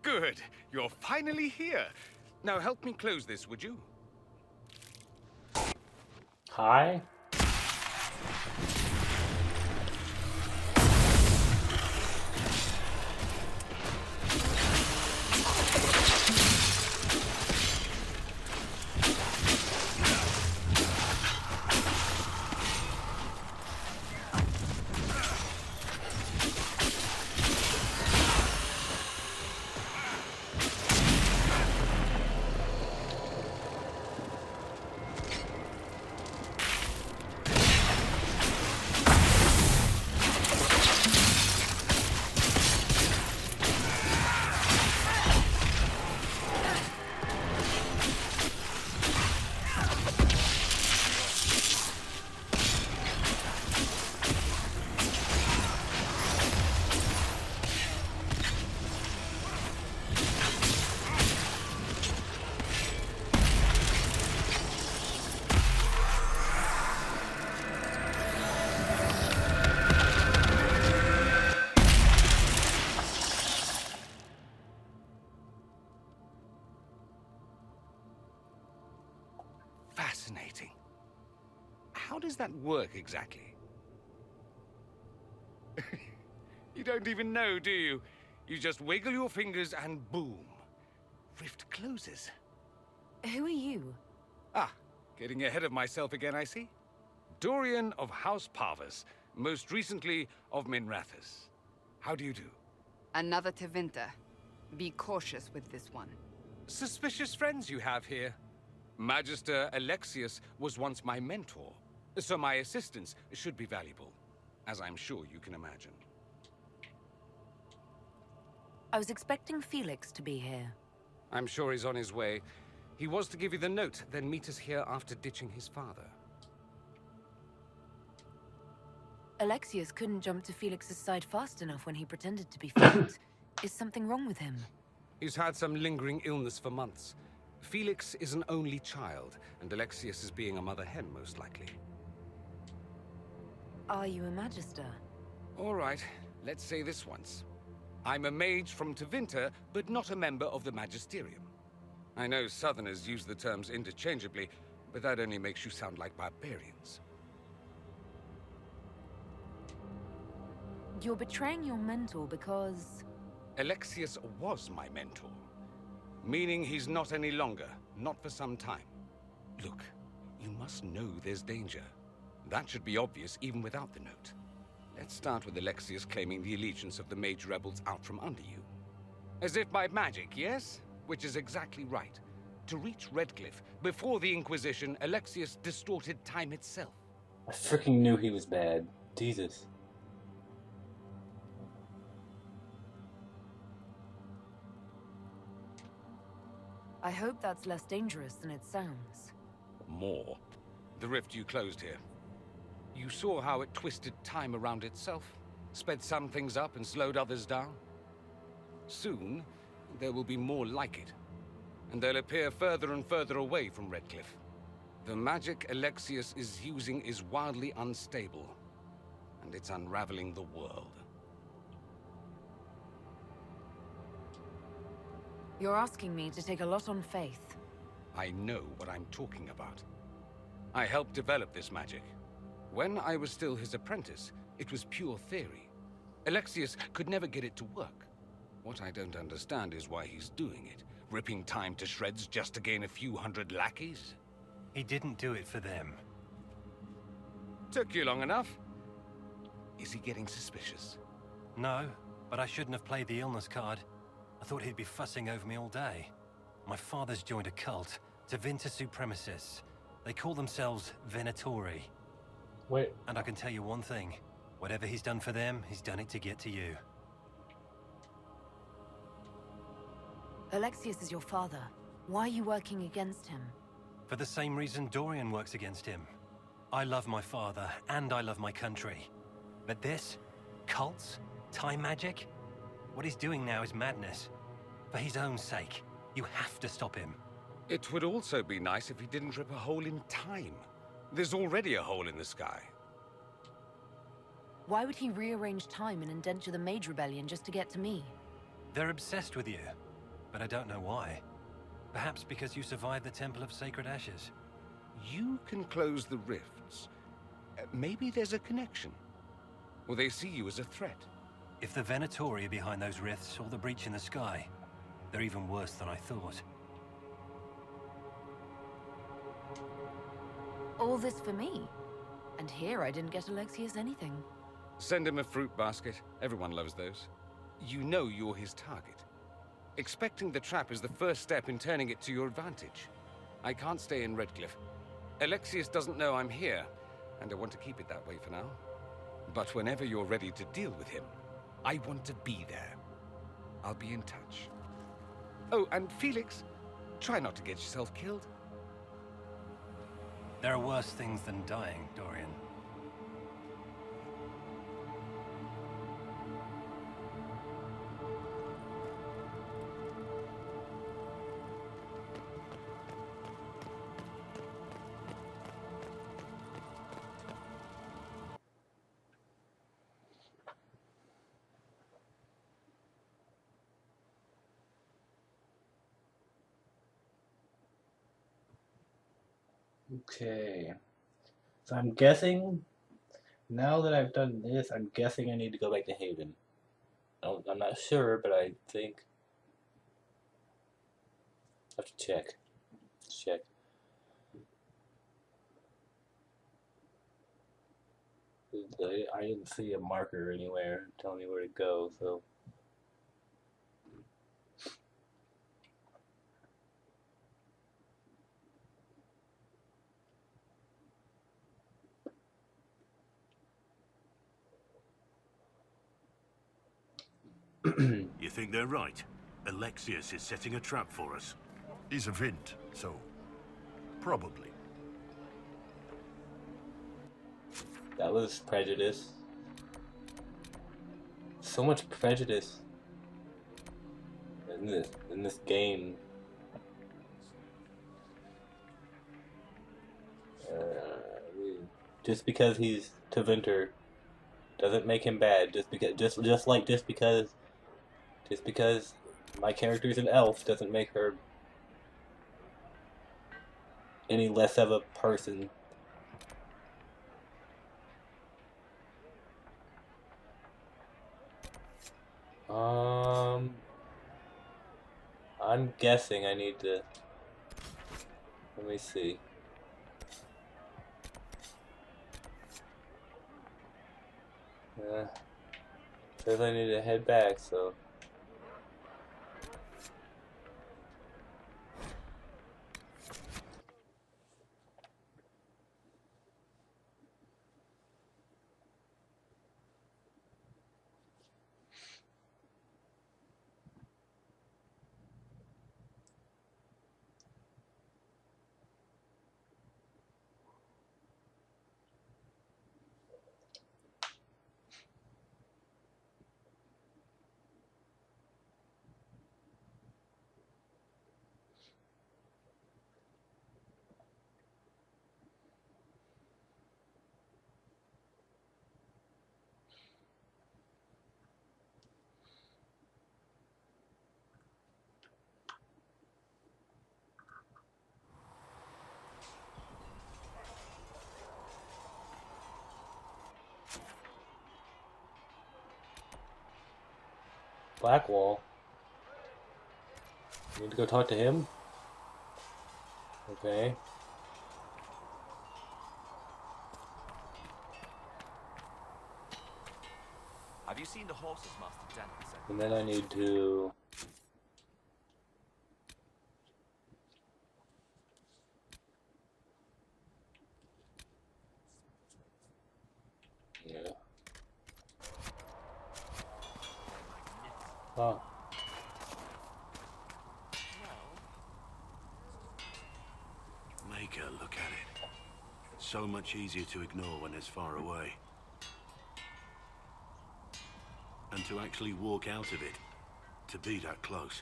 Good. You're finally here. Now help me close this, would you? Hi? Fascinating. How does that work exactly? You don't even know, do you? You just wiggle your fingers and boom. Rift closes. Who are you? Ah, getting ahead of myself again, I see. Dorian of House Parvus, most recently of Minrathous. How do you do? Another Tevinter. Be cautious with this one. Suspicious friends you have here. Magister Alexius was once my mentor, so my assistance should be valuable, as I'm sure you can imagine. I was expecting Felix to be here. I'm sure he's on his way. He was to give you the note, then meet us here after ditching his father. Alexius couldn't jump to Felix's side fast enough when he pretended to be faint. Is something wrong with him? He's had some lingering illness for months. Felix is an only child, and Alexius is being a mother hen, most likely. Are you a Magister? All right, let's say this once. I'm a mage from Tevinter, but not a member of the Magisterium. I know Southerners use the terms interchangeably, but that only makes you sound like barbarians. You're betraying your mentor because... Alexius was my mentor. Meaning he's not any longer, not for some time. Look, you must know there's danger. That should be obvious even without the note. Let's start with Alexius claiming the allegiance of the mage rebels out from under you. As if by magic, yes? Which is exactly right. To reach Redcliffe, before the Inquisition, Alexius distorted time itself. I freaking knew he was bad. Jesus. I hope that's less dangerous than it sounds. More. The rift you closed here. You saw how it twisted time around itself, sped some things up and slowed others down. Soon, there will be more like it, and they'll appear further and further away from Redcliffe. The magic Alexius is using is wildly unstable, and it's unraveling the world. You're asking me to take a lot on faith. I know what I'm talking about. I helped develop this magic. When I was still his apprentice, it was pure theory. Alexius could never get it to work. What I don't understand is why he's doing it. Ripping time to shreds just to gain a few hundred lackeys? He didn't do it for them. Took you long enough. Is he getting suspicious? No, but I shouldn't have played the illness card. I thought he'd be fussing over me all day. My father's joined a cult, Divintus Supremacists. They call themselves Venatori. Wait. And I can tell you one thing. Whatever he's done for them, he's done it to get to you. Alexius is your father. Why are you working against him? For the same reason Dorian works against him. I love my father, and I love my country. But this? Cults? Time magic? What he's doing now is madness. For his own sake, you have to stop him. It would also be nice if he didn't rip a hole in time. There's already a hole in the sky. Why would he rearrange time and indenture the Mage Rebellion just to get to me? They're obsessed with you, but I don't know why. Perhaps because you survived the Temple of Sacred Ashes. You can close the rifts. Maybe there's a connection. Or they see you as a threat. If the Venatori are behind those rifts or the breach in the sky, they're even worse than I thought. All this for me? And here I didn't get Alexius anything. Send him a fruit basket. Everyone loves those. You know you're his target. Expecting the trap is the first step in turning it to your advantage. I can't stay in Redcliffe. Alexius doesn't know I'm here, and I want to keep it that way for now. But whenever you're ready to deal with him, I want to be there. I'll be in touch. Oh, and Felix, try not to get yourself killed. There are worse things than dying, Dorian. Okay. So I'm guessing, now that I've done this, I'm guessing I need to go back to Haven. I'm not sure, but I think... I have to check. Check. I didn't see a marker anywhere telling me where to go, so... You think they're right? Alexius is setting a trap for us. He's a Vint, so... probably. That was prejudice. So much prejudice in this game. Just because he's Tevinter doesn't make him bad. Just because my character's an elf doesn't make her any less of a person. I'm guessing I need to... Let me see. Says I need to head back, so... Blackwall. Need to go talk to him? Okay. Have you seen the horses Master Denton sent? And then I need to... Yeah. Oh. Maker, look at it. So much easier to ignore when it's far away. And to actually walk out of it. To be that close.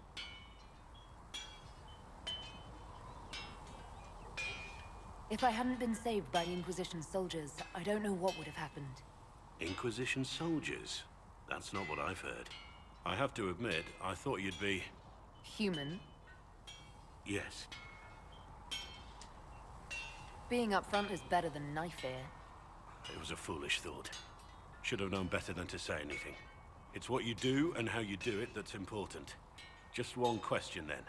If I hadn't been saved by the Inquisition soldiers, I don't know what would have happened. Inquisition soldiers? That's not what I've heard. I have to admit, I thought you'd be... Human? Yes. Being up front is better than knife fear. It was a foolish thought. Should have known better than to say anything. It's what you do and how you do it that's important. Just one question then.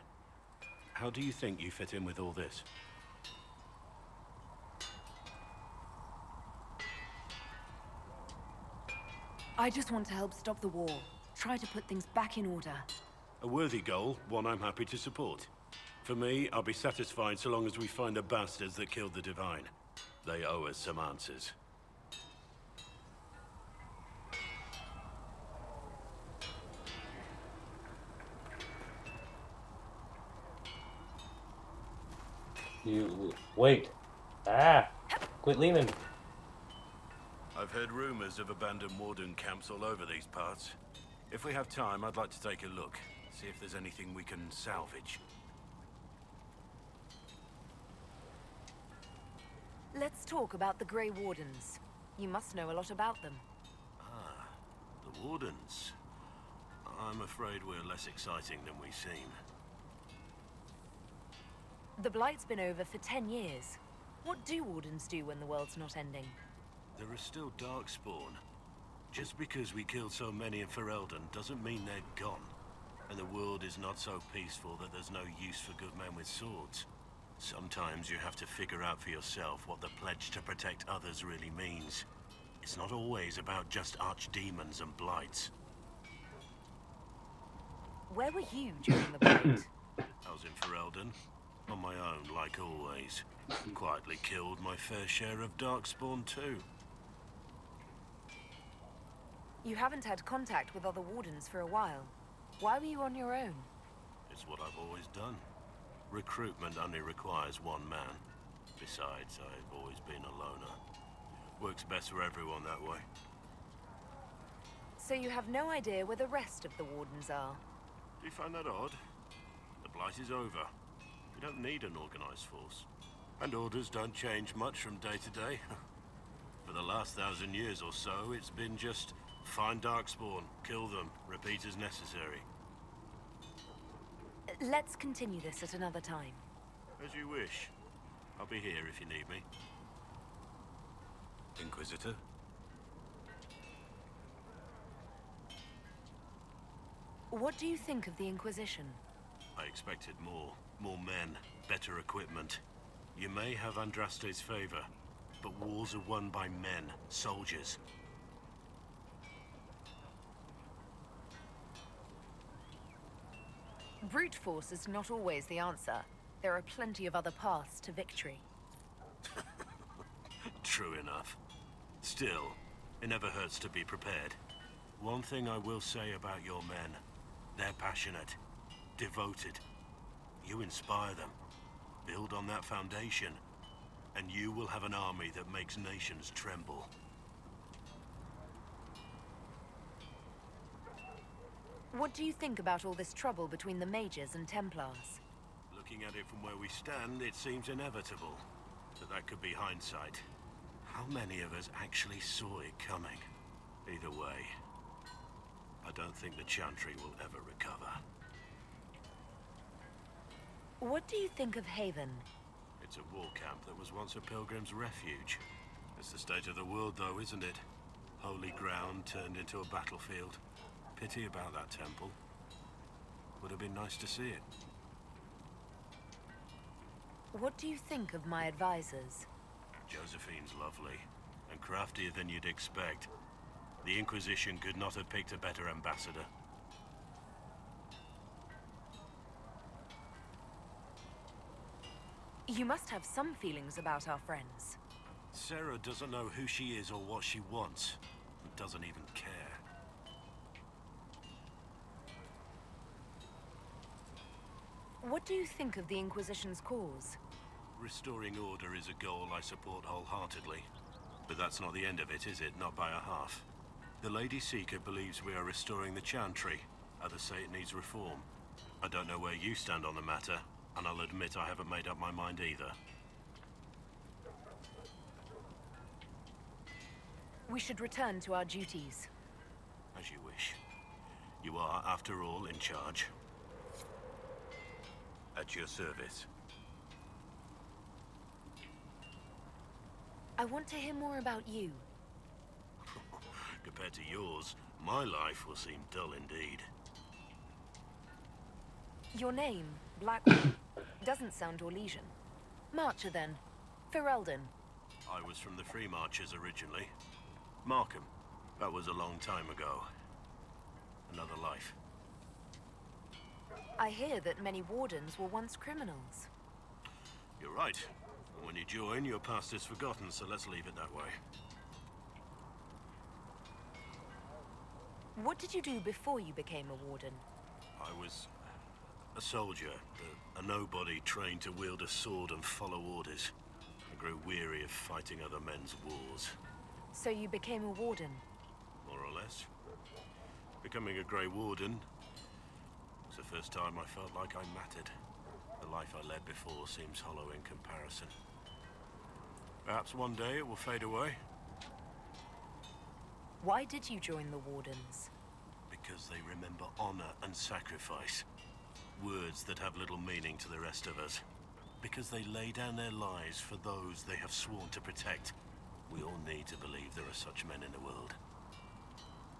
How do you think you fit in with all this? I just want to help stop the war. Try to put things back in order. A worthy goal, one I'm happy to support. For me, I'll be satisfied so long as we find the bastards that killed the Divine. They owe us some answers. You... wait. Ah! Quit leaning. I've heard rumors of abandoned warden camps all over these parts. If we have time, I'd like to take a look. See if there's anything we can salvage. Let's talk about the Grey Wardens. You must know a lot about them. Ah, the Wardens. I'm afraid we're less exciting than we seem. The Blight's been over for 10 years. What do Wardens do when the world's not ending? There are still Darkspawn. Just because we killed so many in Ferelden doesn't mean they're gone. And the world is not so peaceful that there's no use for good men with swords. Sometimes you have to figure out for yourself what the pledge to protect others really means. It's not always about just archdemons and blights. Where were you during the Blight? I was in Ferelden. On my own, like always. Quietly killed my fair share of Darkspawn too. You haven't had contact with other Wardens for a while. Why were you on your own? It's what I've always done. Recruitment only requires one man. Besides, I've always been a loner. Works best for everyone that way. So you have no idea where the rest of the Wardens are? Do you find that odd? The Blight is over. We don't need an organized force. And orders don't change much from day to day. For the last 1,000 years or so, it's been just find Darkspawn, kill them, repeat as necessary. Let's continue this at another time. As you wish. I'll be here if you need me. Inquisitor? What do you think of the Inquisition? I expected more. More men, better equipment. You may have Andraste's favor, but wars are won by men, soldiers. Brute force is not always the answer. There are plenty of other paths to victory. True enough. Still, it never hurts to be prepared. One thing I will say about your men. They're passionate, devoted. You inspire them. Build on that foundation, and you will have an army that makes nations tremble. What do you think about all this trouble between the Mages and Templars? Looking at it from where we stand, it seems inevitable. But that could be hindsight. How many of us actually saw it coming? Either way, I don't think the Chantry will ever recover. What do you think of Haven? It's a war camp that was once a pilgrim's refuge. It's the state of the world, though, isn't it? Holy ground turned into a battlefield. Pity about that temple. been nice to see it. What do you think of my advisors? Josephine's lovely, and craftier than you'd expect. The Inquisition could not have picked a better ambassador. You must have some feelings about our friends. Sarah doesn't know who she is or what she wants. And doesn't even care. What do you think of the Inquisition's cause? Restoring order is a goal I support wholeheartedly. But that's not the end of it, is it? Not by a half. The Lady Seeker believes we are restoring the Chantry. Others say it needs reform. I don't know where you stand on the matter, and I'll admit I haven't made up my mind either. We should return to our duties. As you wish. You are, after all, in charge. At your service. I want to hear more about you. Compared to yours, my life will seem dull indeed. Your name, Blackwell, doesn't sound Orlesian. Marcher, then. Ferelden. I was from the Free Marchers originally. Markham. That was a long time ago. Another life. I hear that many wardens were once criminals. You're right. When you join, your past is forgotten, so let's leave it that way. What did you do before you became a warden? I was a soldier, a nobody trained to wield a sword and follow orders. I grew weary of fighting other men's wars. So you became a warden? More or less. Becoming a Grey Warden was the first time I felt like I mattered. The life I led before seems hollow in comparison. Perhaps one day it will fade away. Why did you join the Wardens? Because they remember honor and sacrifice. Words that have little meaning to the rest of us. Because they lay down their lives for those they have sworn to protect. We all need to believe there are such men in the world.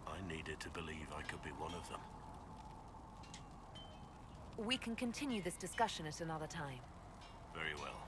I needed to believe I could be one of them. We can continue this discussion at another time. Very well.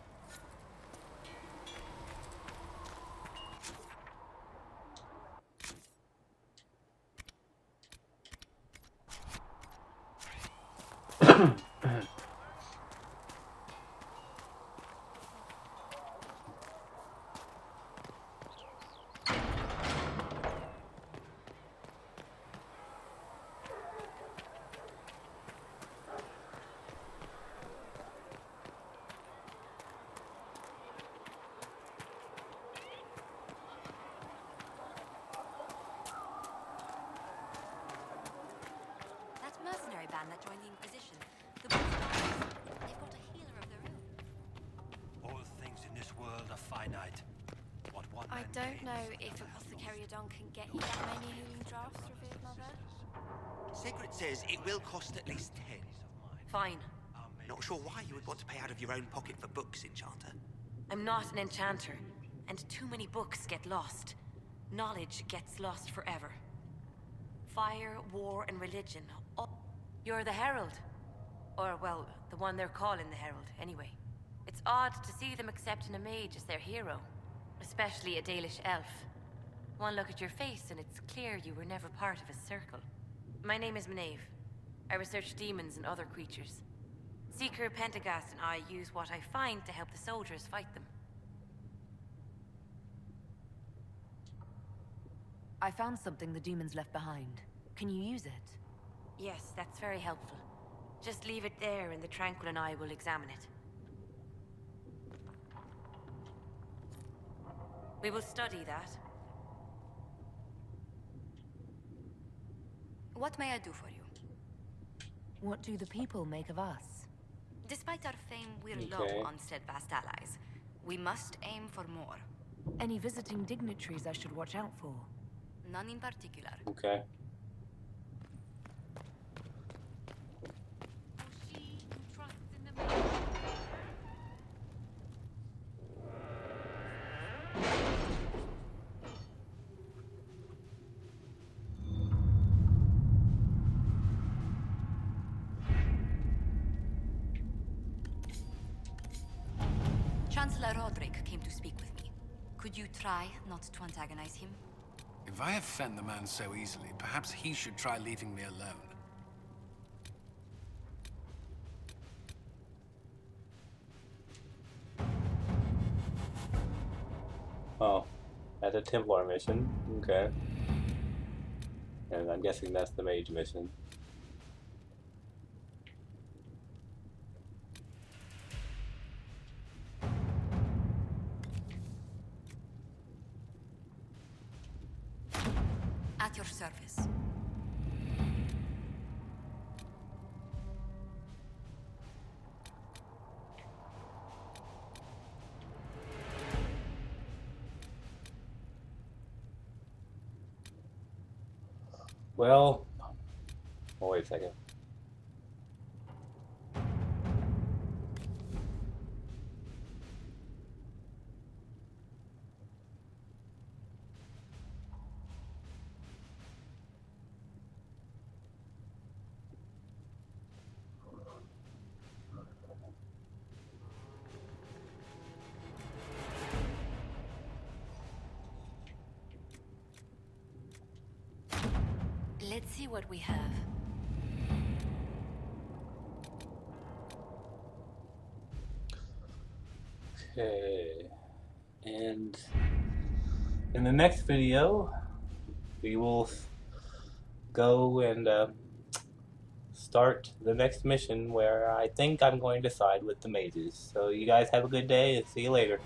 Mercenary band that joined the Inquisition. The Wolves, they've got a healer of their own. All things in this world are finite. What one I man don't gains, know if Apothecary Don can get you that many healing drafts, revered mother. Sigrid says it will cost at least 10. Fine. Not sure why you would want to pay out of your own pocket for books, Enchanter. I'm not an enchanter, and too many books get lost. Knowledge gets lost forever. Fire, war, and religion. You're the Herald. Or, well, the one they're calling the Herald, anyway. It's odd to see them accepting a mage as their hero. Especially a Dalish elf. One look at your face and it's clear you were never part of a circle. My name is Maeve. I research demons and other creatures. Seeker, Pentagast, and I use what I find to help the soldiers fight them. I found something the demons left behind. Can you use it? Yes, that's very helpful. Just leave it there and the Tranquil and I will examine it. We will study that. What may I do for you? What do the people make of us? Despite our fame, we're Okay. low on steadfast allies. We must aim for more. Any visiting dignitaries I should watch out for? None in particular. Okay. Chancellor Roderick came to speak with me. Could you try not to antagonize him? If I offend the man so easily, perhaps he should try leaving me alone. Oh, that's a Templar mission. Okay. And I'm guessing that's the mage mission. At your service. Well, oh, wait a second. Let's see what we have. Okay. And in the next video, we will go and start the next mission where I think I'm going to side with the mages. So you guys have a good day and see you later.